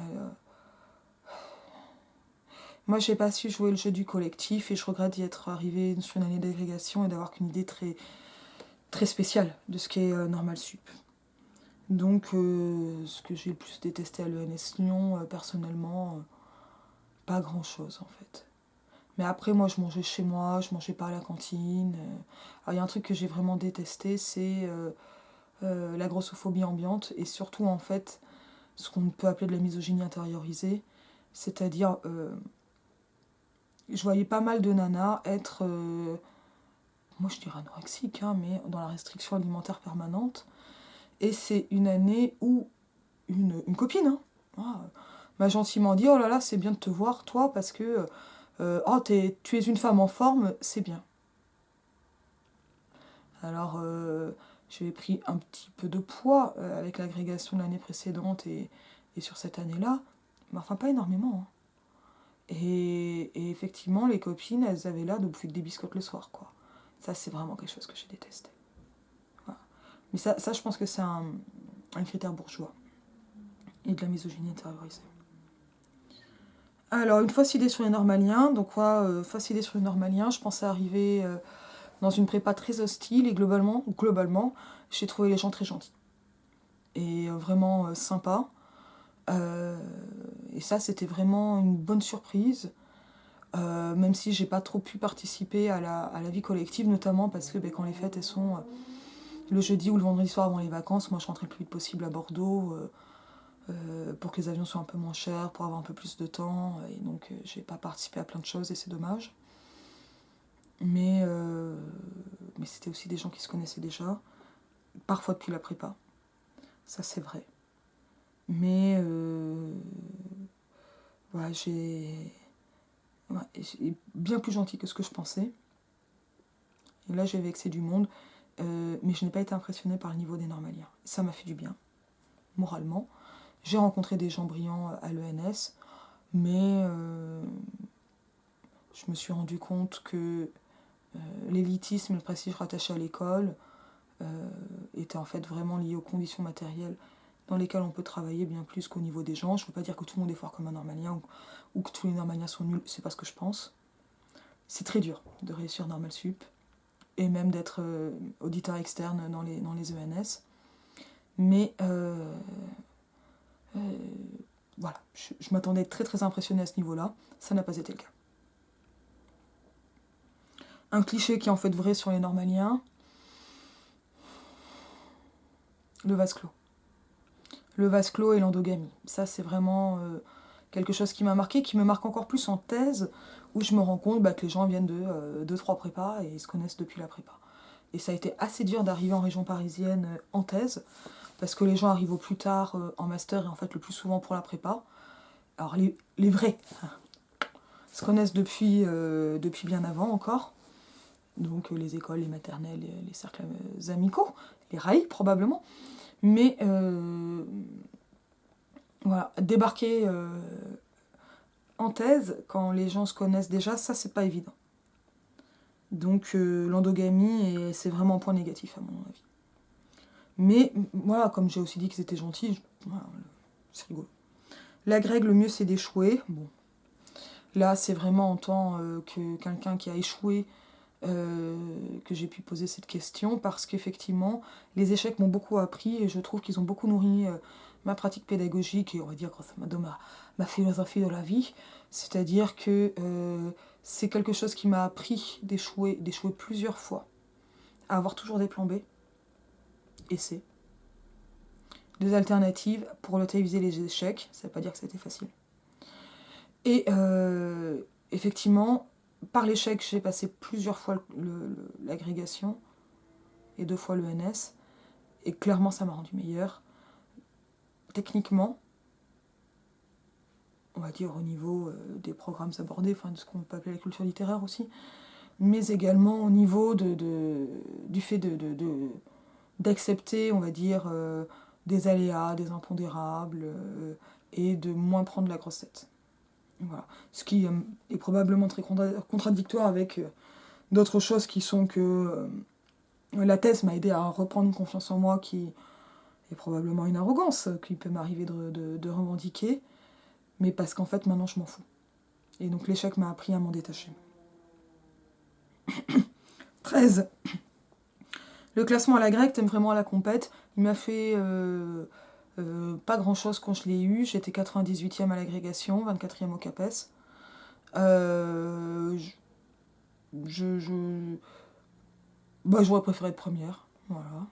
Moi, j'ai pas su jouer le jeu du collectif et je regrette d'y être arrivée sur une année d'agrégation et d'avoir qu'une idée très, très spéciale de ce qu'est Normal Sup. Donc, ce que j'ai le plus détesté à l'ENS Lyon, personnellement, pas grand-chose en fait. Mais après, moi, je mangeais chez moi, je mangeais pas à la cantine. Alors, il y a un truc que j'ai vraiment détesté, c'est la grossophobie ambiante et surtout, en fait, ce qu'on peut appeler de la misogynie intériorisée. C'est-à-dire, je voyais pas mal de nanas être, moi je dirais anorexique, hein, mais dans la restriction alimentaire permanente. Et c'est une année où une copine m'a gentiment dit « Oh là là, c'est bien de te voir, toi, parce que tu es une femme en forme, c'est bien. » Alors, j'ai pris un petit peu de poids avec l'agrégation de l'année précédente et sur cette année-là, mais enfin pas énormément. Hein. Et effectivement, les copines, elles avaient l'air de bouffer que des biscottes le soir, quoi. Ça, c'est vraiment quelque chose que j'ai détesté. Voilà. Mais ça, je pense que c'est un critère bourgeois. Et de la misogynie intériorisée. Alors, une fois idée sur les normaliens, fois idée sur les normaliens, je pensais arriver dans une prépa très hostile et globalement, j'ai trouvé les gens très gentils. Et vraiment sympas. Et ça, c'était vraiment une bonne surprise. Même si j'ai pas trop pu participer à la vie collective, notamment parce que quand les fêtes elles sont le jeudi ou le vendredi soir avant les vacances, moi je rentrais le plus vite possible à Bordeaux pour que les avions soient un peu moins chers, pour avoir un peu plus de temps, et donc j'ai pas participé à plein de choses et c'est dommage. Mais c'était aussi des gens qui se connaissaient déjà, parfois depuis la prépa, ça c'est vrai. Mais voilà, j'ai bien plus gentil que ce que je pensais. Et là j'ai vexé du monde, mais je n'ai pas été impressionnée par le niveau des normaliens. Ça m'a fait du bien, moralement. J'ai rencontré des gens brillants à l'ENS, mais je me suis rendu compte que l'élitisme et le prestige rattaché à l'école étaient en fait vraiment liés aux conditions matérielles dans lesquelles on peut travailler bien plus qu'au niveau des gens. Je ne veux pas dire que tout le monde est fort comme un normalien ou que tous les normaliens sont nuls, c'est pas ce que je pense. C'est très dur de réussir Normal Sup et même d'être auditeur externe dans les ENS. Mais voilà, je m'attendais à être très très impressionnée à ce niveau-là, ça n'a pas été le cas. Un cliché qui est en fait vrai sur les normaliens, le vase clos. Le vase clos et l'endogamie. Ça, c'est vraiment quelque chose qui m'a marqué, qui me marque encore plus en thèse, où je me rends compte que les gens viennent de 2-3 prépas et ils se connaissent depuis la prépa. Et ça a été assez dur d'arriver en région parisienne en thèse, parce que les gens arrivent au plus tard en master et en fait le plus souvent pour la prépa. Alors les vrais se connaissent depuis bien avant encore, donc les écoles, les maternelles, les cercles amicaux, les rails probablement. Mais voilà, débarquer en thèse, quand les gens se connaissent déjà, ça c'est pas évident. Donc l'endogamie, c'est vraiment un point négatif à mon avis. Mais voilà, comme j'ai aussi dit qu'ils étaient gentils, voilà, c'est rigolo. La grecque, le mieux c'est d'échouer. Bon. Là, c'est vraiment en tant que quelqu'un qui a échoué que j'ai pu poser cette question, parce qu'effectivement, les échecs m'ont beaucoup appris et je trouve qu'ils ont beaucoup nourri ma pratique pédagogique et on va dire grosso modo ma philosophie de la vie. C'est-à-dire que c'est quelque chose qui m'a appris d'échouer plusieurs fois, à avoir toujours des plans B, et C. Des alternatives pour relativiser les échecs, ça ne veut pas dire que c'était facile. Et effectivement, par l'échec, j'ai passé plusieurs fois l'agrégation et 2 fois l'ENS. Et clairement, ça m'a rendu meilleure. Techniquement, on va dire au niveau des programmes abordés, enfin de ce qu'on peut appeler la culture littéraire aussi, mais également au niveau du fait d'accepter, on va dire, des aléas, des impondérables, et de moins prendre la grosse tête. Voilà. Ce qui est probablement très contradictoire avec d'autres choses qui sont que la thèse m'a aidé à reprendre une confiance en moi qui est probablement une arrogance qui peut m'arriver de revendiquer, mais parce qu'en fait maintenant je m'en fous. Et donc l'échec m'a appris à m'en détacher. 13. Le classement à la grecque, t'aimes vraiment à la compète. Il m'a fait pas grand chose quand je l'ai eu. J'étais 98e à l'agrégation, 24e au CAPES. J'aurais préféré être première. Voilà.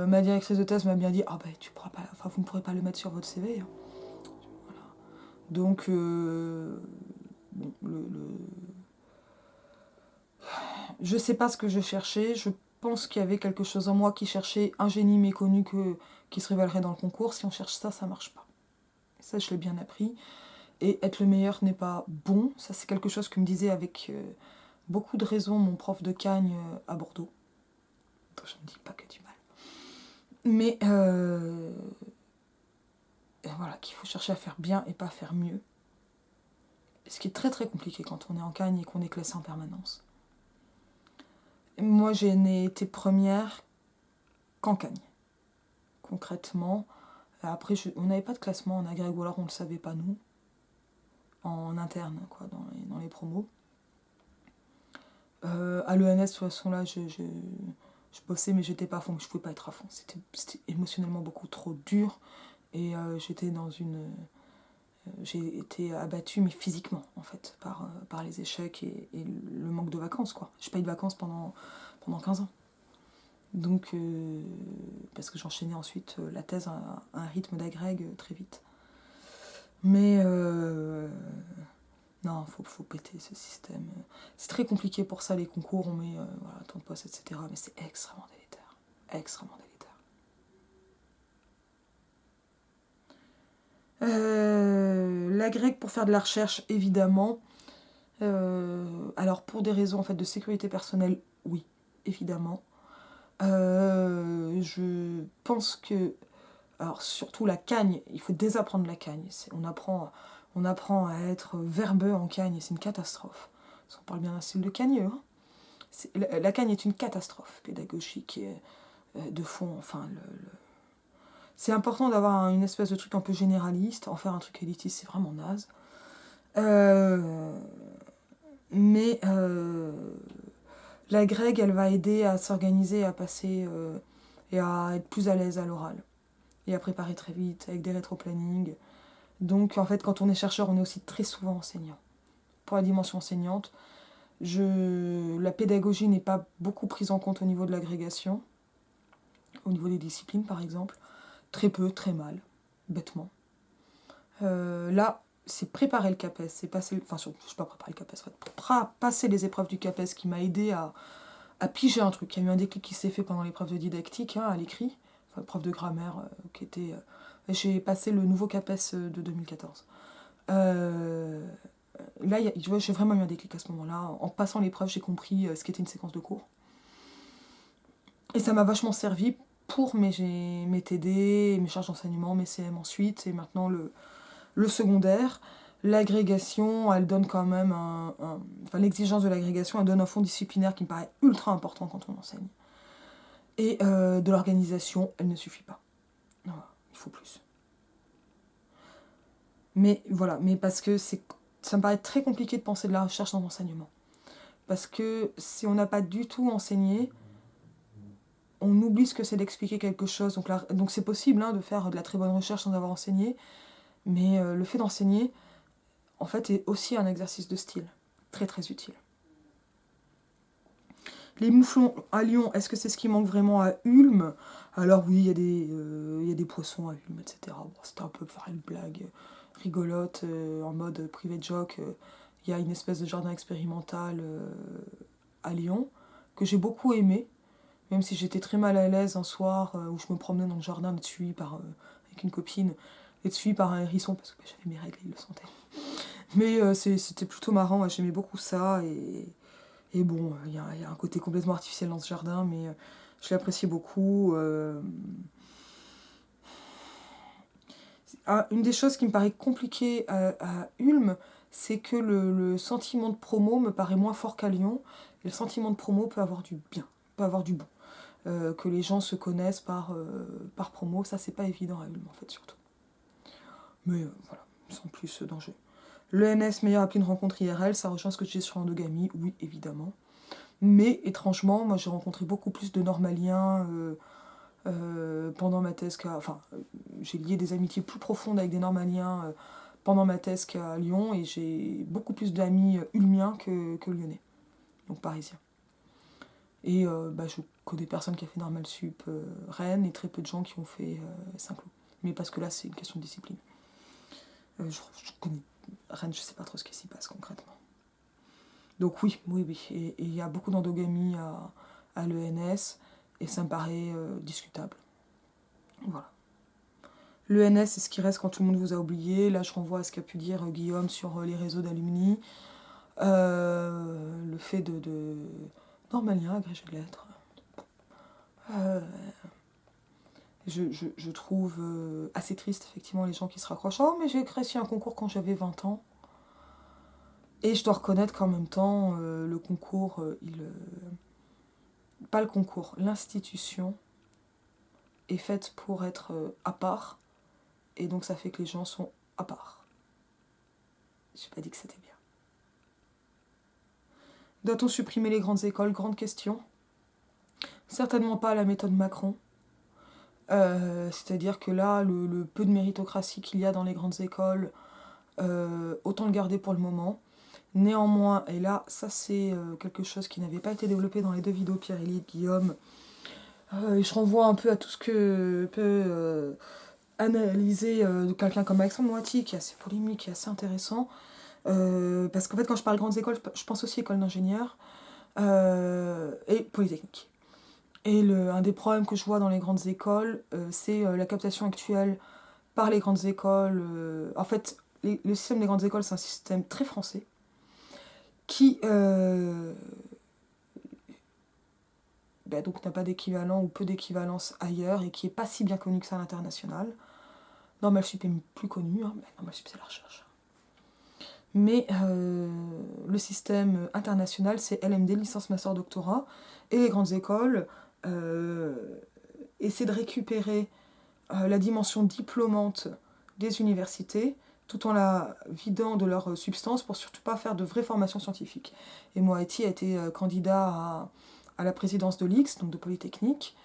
Ma directrice de thèse m'a bien dit vous ne pourrez pas le mettre sur votre CV. Hein. Voilà. Donc, je sais pas ce que je cherchais. Je pense qu'il y avait quelque chose en moi qui cherchait un génie méconnu qui se révélerait dans le concours. Si on cherche ça, ça marche pas. Et ça, je l'ai bien appris. Et être le meilleur n'est pas bon. Ça, c'est quelque chose que me disait avec beaucoup de raison mon prof de Cagne à Bordeaux. Donc, je ne dis pas que du mal. Mais voilà, qu'il faut chercher à faire bien et pas faire mieux. Ce qui est très très compliqué quand on est en Cagne et qu'on est classé en permanence. Moi, j'ai été première qu'en Cagne. Concrètement, après, on n'avait pas de classement en agrég, ou alors on ne le savait pas nous, en interne, quoi, dans les promos. À l'ENS, de toute façon, là, je bossais, mais j'étais pas à fond, je pouvais pas être à fond. C'était émotionnellement beaucoup trop dur. Et j'ai été abattue, mais physiquement, en fait, par les échecs et le manque de vacances, quoi. J'ai pas eu de vacances pendant 15 ans. Donc, parce que j'enchaînais ensuite la thèse à un rythme d'agrég très vite. Mais non, faut péter ce système. C'est très compliqué pour ça, les concours, on met tant de postes, etc. Mais c'est extrêmement délétère. Extrêmement délétère. L'agrég pour faire de la recherche, évidemment. Alors, pour des raisons en fait, de sécurité personnelle, oui, évidemment. Je pense que... Alors, surtout la cagne, il faut désapprendre la cagne. On apprend à être verbeux en cagne et c'est une catastrophe. On parle bien d'un style de cagneux. Hein. La cagne est une catastrophe pédagogique et, de fond. Enfin, c'est important d'avoir une espèce de truc un peu généraliste. En faire un truc élitiste, c'est vraiment naze. Mais la grecque, elle va aider à s'organiser, à passer et à être plus à l'aise à l'oral. Et à préparer très vite, avec des rétro-plannings. Donc, en fait, quand on est chercheur, on est aussi très souvent enseignant. Pour la dimension enseignante, la pédagogie n'est pas beaucoup prise en compte au niveau de l'agrégation, au niveau des disciplines, par exemple. Très peu, très mal, bêtement. Là, c'est préparer le CAPES, c'est passer... Enfin, je ne sais pas préparer le CAPES, passer les épreuves du CAPES qui m'a aidé à piger un truc. Il y a eu un déclic qui s'est fait pendant l'épreuve de didactique, à l'écrit, enfin, l'épreuve de grammaire, qui était... j'ai passé le nouveau CAPES de 2014. Là, j'ai vraiment eu un déclic à ce moment-là. En passant l'épreuve, j'ai compris ce qu'était une séquence de cours. Et ça m'a vachement servi pour mes TD, mes charges d'enseignement, mes CM ensuite, et maintenant le secondaire. L'agrégation, elle donne quand même enfin, l'exigence de l'agrégation, elle donne un fond disciplinaire qui me paraît ultra important quand on enseigne. Et de l'organisation, elle ne suffit pas. Non, il faut plus. Mais voilà, mais parce que ça me paraît très compliqué de penser de la recherche dans l'enseignement. Parce que si on n'a pas du tout enseigné, on oublie ce que c'est d'expliquer quelque chose. Donc c'est possible de faire de la très bonne recherche sans avoir enseigné, mais le fait d'enseigner, en fait, est aussi un exercice de style, très très utile. Les mouflons à Lyon, est-ce que c'est ce qui manque vraiment à Ulm? Alors oui, il y a des poissons à Ulm, etc. Bon, c'était un peu faire une blague rigolote, en mode private joke. Il y a une espèce de jardin expérimental à Lyon, que j'ai beaucoup aimé, même si j'étais très mal à l'aise un soir où je me promenais dans le jardin avec une copine, et suivi par un hérisson, parce que j'avais mes règles et il le sentait. Mais c'était plutôt marrant, j'aimais beaucoup ça, et bon, il y a un côté complètement artificiel dans ce jardin, mais je l'appréciais beaucoup. Une des choses qui me paraît compliquée à Ulm, c'est que le sentiment de promo me paraît moins fort qu'à Lyon. Et le sentiment de promo peut avoir du bien, peut avoir du bon. Que les gens se connaissent par promo, ça c'est pas évident à Ulm en fait surtout. Mais voilà, sans plus danger. L'ENS, meilleure appli de rencontre IRL, ça rejoint ce que je disais sur l'endogamie, oui évidemment. Mais étrangement, moi j'ai rencontré beaucoup plus de normaliens pendant ma thèse j'ai lié des amitiés plus profondes avec des normaliens pendant ma thèse qu'à Lyon, et j'ai beaucoup plus d'amis ulmiens que lyonnais, donc parisiens. Et je connais personne qui a fait Normal Sup Rennes, et très peu de gens qui ont fait Saint-Cloud. Mais parce que là, c'est une question de discipline. Je connais Rennes, je sais pas trop ce qui s'y passe concrètement. Donc oui. Et il y a beaucoup d'endogamie à l'ENS, et ça me paraît discutable. Voilà. L'ENS, c'est ce qui reste quand tout le monde vous a oublié. Là, je renvoie à ce qu'a pu dire Guillaume sur les réseaux d'alumni. Le fait de normalien, agrégé de lettres. Je trouve assez triste, effectivement, les gens qui se raccrochent. Oh, mais j'ai réussi un concours quand j'avais 20 ans. Et je dois reconnaître qu'en même temps, le concours, pas le concours, l'institution est faite pour être à part. Et donc ça fait que les gens sont à part. J'ai pas dit que c'était bien. Doit-on supprimer les grandes écoles? Grande question. Certainement pas à la méthode Macron. C'est-à-dire que là, le peu de méritocratie qu'il y a dans les grandes écoles, autant le garder pour le moment. Néanmoins, et là, ça c'est quelque chose qui n'avait pas été développé dans les 2 vidéos Pierre-Élie et Guillaume, et je renvoie un peu à tout ce que peut analyser quelqu'un comme Alexandre Moiti, qui est assez polémique, qui est assez intéressant. Parce qu'en fait, quand je parle grandes écoles, je pense aussi école d'ingénieurs et polytechnique. Et un des problèmes que je vois dans les grandes écoles, c'est la captation actuelle par les grandes écoles. En fait, le système des grandes écoles, c'est un système très français qui donc n'a pas d'équivalent ou peu d'équivalence ailleurs et qui n'est pas si bien connu que ça à l'international. Normal Sup est plus connu, hein, mais Normal Sup c'est la recherche. Mais le système international, c'est LMD, licence, master, doctorat, et les grandes écoles essaient de récupérer la dimension diplômante des universités, tout en la vidant de leur substance pour surtout pas faire de vraies formations scientifiques. Et Moati a été candidat à la présidence de l'IX, donc de Polytechnique,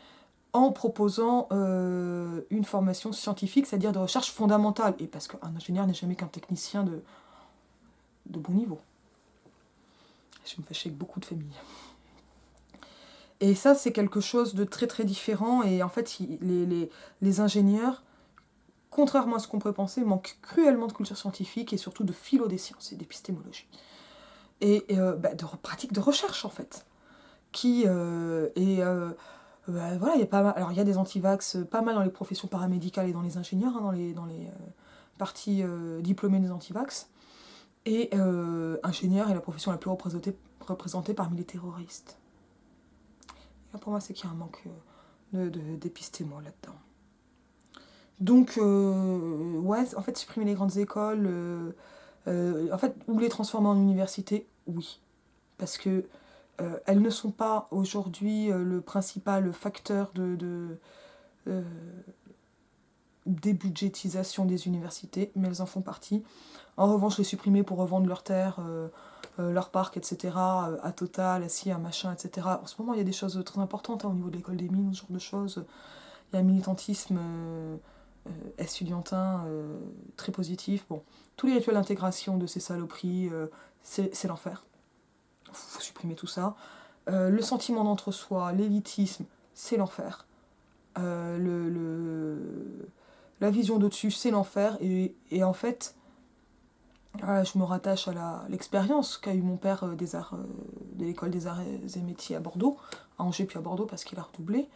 en proposant une formation scientifique, c'est-à-dire de recherche fondamentale. Et parce qu'un ingénieur n'est jamais qu'un technicien de bon niveau. Je me fâche avec beaucoup de familles. Et ça, c'est quelque chose de très très différent. Et en fait, les ingénieurs, contrairement à ce qu'on pourrait penser, manquent cruellement de culture scientifique et surtout de philo des sciences et d'épistémologie. Et de pratique de recherche, en fait. Voilà, il y a pas mal, alors il y a des antivax pas mal dans les professions paramédicales et dans les ingénieurs, hein, dans les parties diplômées des antivax. Et ingénieur est la profession la plus représentée parmi les terroristes. Et là, pour moi, c'est qu'il y a un manque d'épistémo là-dedans. Donc, ouais, en fait, supprimer les grandes écoles, en fait, ou les transformer en universités, oui. Parce que elles ne sont pas aujourd'hui le principal facteur de débudgétisation des universités, mais elles en font partie. En revanche, les supprimer pour revendre leurs terres, leurs parcs, etc., à Total, à SIA, machin, etc. En ce moment, il y a des choses très importantes au niveau de l'école des mines, ce genre de choses. Il y a un militantisme estudiantin très positif. Bon, tous les rituels d'intégration de ces saloperies, c'est l'enfer. Il faut supprimer tout ça. Le sentiment d'entre-soi, l'élitisme, c'est l'enfer. La vision d'au-dessus, c'est l'enfer. Et en fait, je me rattache à l'expérience qu'a eu mon père de l'école des arts et métiers à Bordeaux, à Angers puis à Bordeaux parce qu'il a redoublé.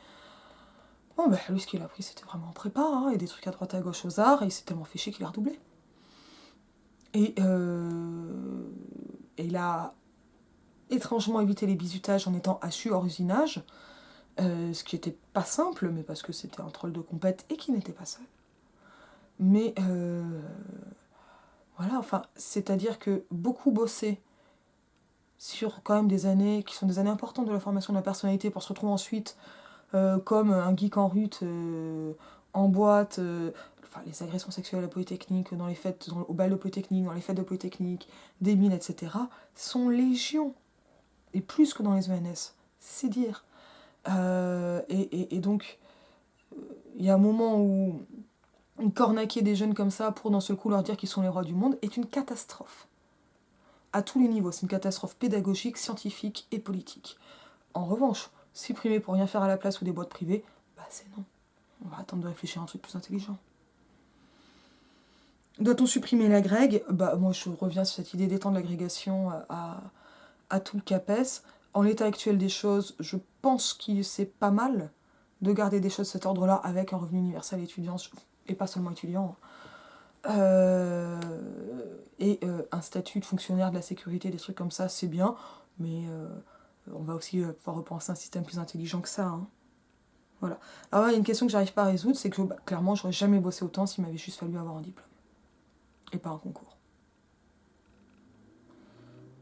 Bon, lui, ce qu'il a appris, c'était vraiment en prépa, hein, et des trucs à droite à gauche aux arts, et il s'est tellement fait chier qu'il a redoublé. Et il a étrangement évité les bizutages en étant assu hors usinage, ce qui n'était pas simple, mais parce que c'était un troll de compète et qu'il n'était pas seul. Mais voilà, enfin, c'est-à-dire que beaucoup bosser sur quand même des années qui sont des années importantes de la formation de la personnalité pour se retrouver ensuite comme un geek en rut en boîte, les agressions sexuelles à Polytechnique, dans les fêtes, au bal de Polytechnique, dans les fêtes de Polytechnique, des mines, etc., sont légion. Et plus que dans les ENS, c'est dire. Et donc, il y a un moment où cornaquer des jeunes comme ça pour d'un seul coup leur dire qu'ils sont les rois du monde est une catastrophe. À tous les niveaux, c'est une catastrophe pédagogique, scientifique et politique. En revanche, supprimer pour rien faire à la place ou des boîtes privées, c'est non. On va attendre de réfléchir à un truc plus intelligent. Doit-on supprimer l'agrég ? Moi je reviens sur cette idée d'étendre l'agrégation à tout le CAPES. En l'état actuel des choses, je pense que c'est pas mal de garder des choses de cet ordre-là avec un revenu universel étudiant, et pas seulement étudiant. Et un statut de fonctionnaire de la sécurité, des trucs comme ça, c'est bien, mais on va aussi pouvoir repenser un système plus intelligent que ça. Hein. Voilà. Alors il y a une question que j'arrive pas à résoudre, c'est que clairement, j'aurais jamais bossé autant s'il m'avait juste fallu avoir un diplôme. Et pas un concours.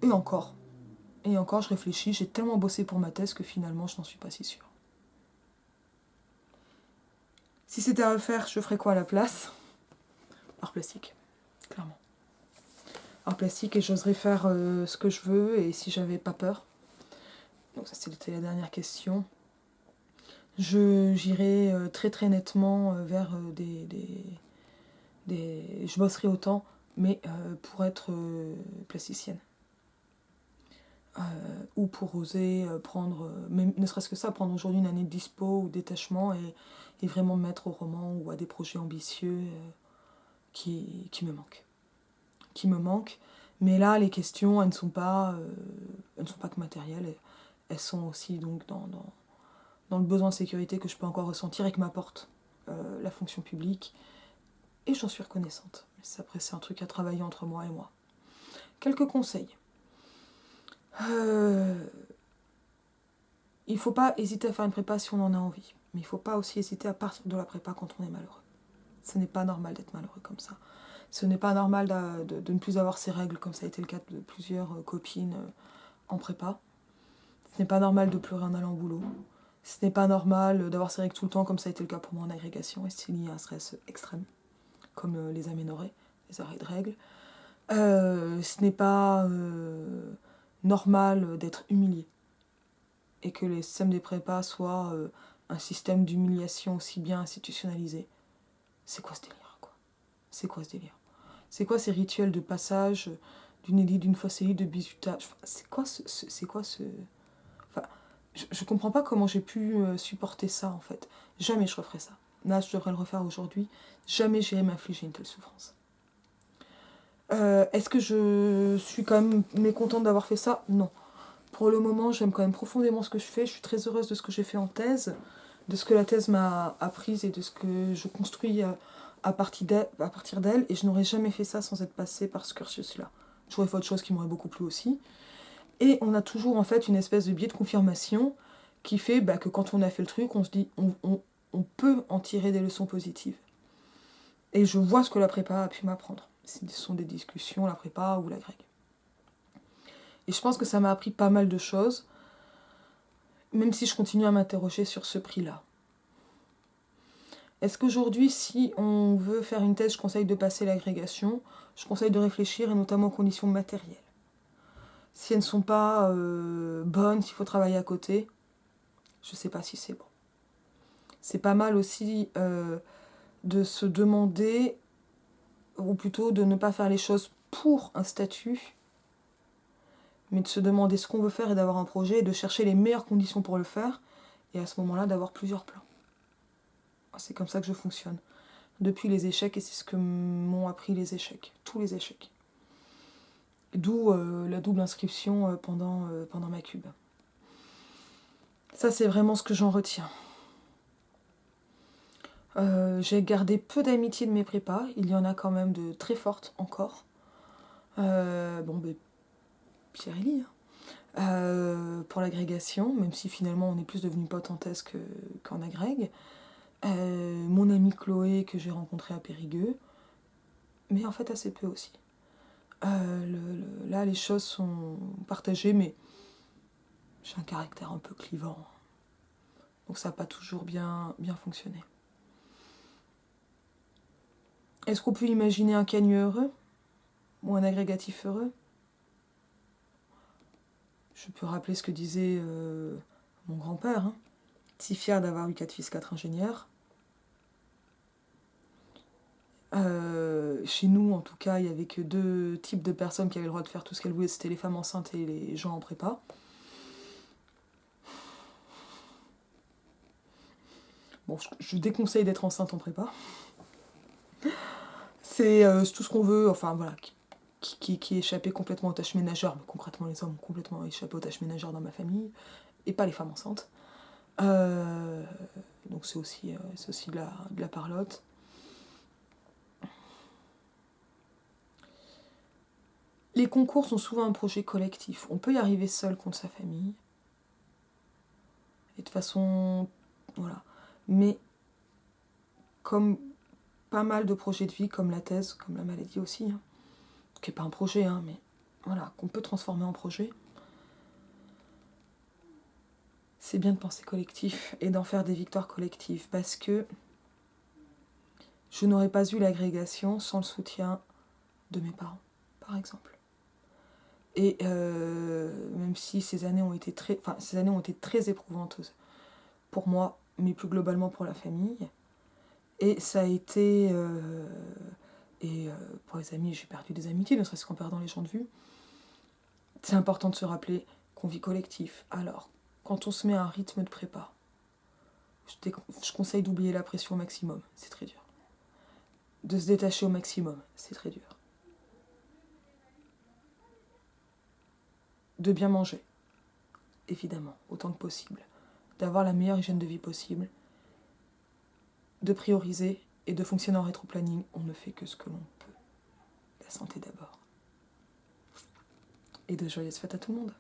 Et encore, je réfléchis, j'ai tellement bossé pour ma thèse que finalement, je n'en suis pas si sûre. Si c'était à refaire, je ferais quoi à la place ? Art plastique, clairement. Art plastique, et j'oserais faire ce que je veux, et si j'avais pas peur. Donc ça, c'était la dernière question. J'irai très très nettement vers je bosserai autant, mais pour être plasticienne. Ou pour oser prendre, même, ne serait-ce que ça, prendre aujourd'hui une année de dispo ou détachement et vraiment me mettre au roman ou à des projets ambitieux qui me manquent. Qui me manquent. Mais là, les questions, elles ne sont pas que matérielles, elles sont aussi donc dans le besoin de sécurité que je peux encore ressentir et que m'apporte la fonction publique. Et j'en suis reconnaissante. Après, c'est un truc à travailler entre moi et moi. Quelques conseils. Il ne faut pas hésiter à faire une prépa si on en a envie. Mais il ne faut pas aussi hésiter à partir de la prépa quand on est malheureux. Ce n'est pas normal d'être malheureux comme ça. Ce n'est pas normal de ne plus avoir ses règles, comme ça a été le cas de plusieurs copines en prépa. Ce n'est pas normal de pleurer en allant au boulot. Ce n'est pas normal d'avoir ses règles tout le temps, comme ça a été le cas pour moi en agrégation, et c'est lié à un stress extrême, comme les aménorrhées, les arrêts de règles. Ce n'est pas normal d'être humilié, et que les systèmes des prépas soient un système d'humiliation aussi bien institutionnalisé. C'est quoi ce délire, quoi ? C'est quoi ce délire ? C'est quoi ces rituels de passage d'une élite, d'une fausse élite, de bizutage ? Enfin, c'est quoi ce... Enfin, je comprends pas comment j'ai pu supporter ça, en fait. Jamais je referai ça. Là, je devrais le refaire aujourd'hui. Jamais j'irai m'infliger une telle souffrance. Est-ce que je suis quand même mécontente d'avoir fait ça ? Non. Pour le moment, j'aime quand même profondément ce que je fais. Je suis très heureuse de ce que j'ai fait en thèse, de ce que la thèse m'a apprise et de ce que je construis à partir d'elle. Et je n'aurais jamais fait ça sans être passée par ce cursus-là. J'aurais fait autre chose qui m'aurait beaucoup plu aussi. Et on a toujours en fait une espèce de biais de confirmation qui fait que quand on a fait le truc, on se dit on peut en tirer des leçons positives. Et je vois ce que la prépa a pu m'apprendre. Ce sont des discussions, la prépa ou la grecque. Et je pense que ça m'a appris pas mal de choses, même si je continue à m'interroger sur ce prix-là. Est-ce qu'aujourd'hui, si on veut faire une thèse, je conseille de passer l'agrégation, je conseille de réfléchir, et notamment aux conditions matérielles. Si elles ne sont pas bonnes, s'il faut travailler à côté, je ne sais pas si c'est bon. C'est pas mal aussi de se demander, ou plutôt de ne pas faire les choses pour un statut, mais de se demander ce qu'on veut faire et d'avoir un projet et de chercher les meilleures conditions pour le faire, et à ce moment-là d'avoir plusieurs plans. C'est comme ça que je fonctionne. Depuis les échecs, et c'est ce que m'ont appris les échecs, tous les échecs. D'où la double inscription pendant ma cube. Ça, c'est vraiment ce que j'en retiens. J'ai gardé peu d'amitié de mes prépas, il y en a quand même de très fortes encore. Pierre-Élie, pour l'agrégation, même si finalement on est plus devenu potes en thèse qu'en agrég. Mon amie Chloé que j'ai rencontrée à Périgueux, mais en fait assez peu aussi. Là, les choses sont partagées, mais j'ai un caractère un peu clivant, donc ça n'a pas toujours bien fonctionné. Est-ce qu'on peut imaginer un cagneux heureux ou un agrégatif heureux ? Je peux rappeler ce que disait mon grand-père, hein. Si fier d'avoir eu 4 fils, 4 ingénieurs. Chez nous, en tout cas, il n'y avait que 2 types de personnes qui avaient le droit de faire tout ce qu'elles voulaient, c'était les femmes enceintes et les gens en prépa. Bon, je déconseille d'être enceinte en prépa. C'est tout ce qu'on veut, enfin voilà, qui échappait complètement aux tâches ménagères, mais concrètement les hommes ont complètement échappé aux tâches ménagères dans ma famille, et pas les femmes enceintes. Donc c'est aussi de la parlotte. Les concours sont souvent un projet collectif. On peut y arriver seul contre sa famille. Et de façon... Voilà. Mais comme pas mal de projets de vie, comme la thèse, comme la maladie aussi, hein, qui n'est pas un projet, hein, mais voilà, qu'on peut transformer en projet, c'est bien de penser collectif et d'en faire des victoires collectives, parce que je n'aurais pas eu l'agrégation sans le soutien de mes parents, par exemple. Et même si ces années ont été très éprouvantes pour moi, mais plus globalement pour la famille. Et ça a été... pour les amis, j'ai perdu des amitiés, ne serait-ce qu'en perdant les gens de vue. C'est important de se rappeler qu'on vit collectif. Alors, quand on se met à un rythme de prépa, je conseille d'oublier la pression au maximum, c'est très dur. De se détacher au maximum, c'est très dur. De bien manger, évidemment, autant que possible. D'avoir la meilleure hygiène de vie possible. De prioriser et de fonctionner en rétro-planning. On ne fait que ce que l'on peut. La santé d'abord. Et de joyeuses fêtes à tout le monde.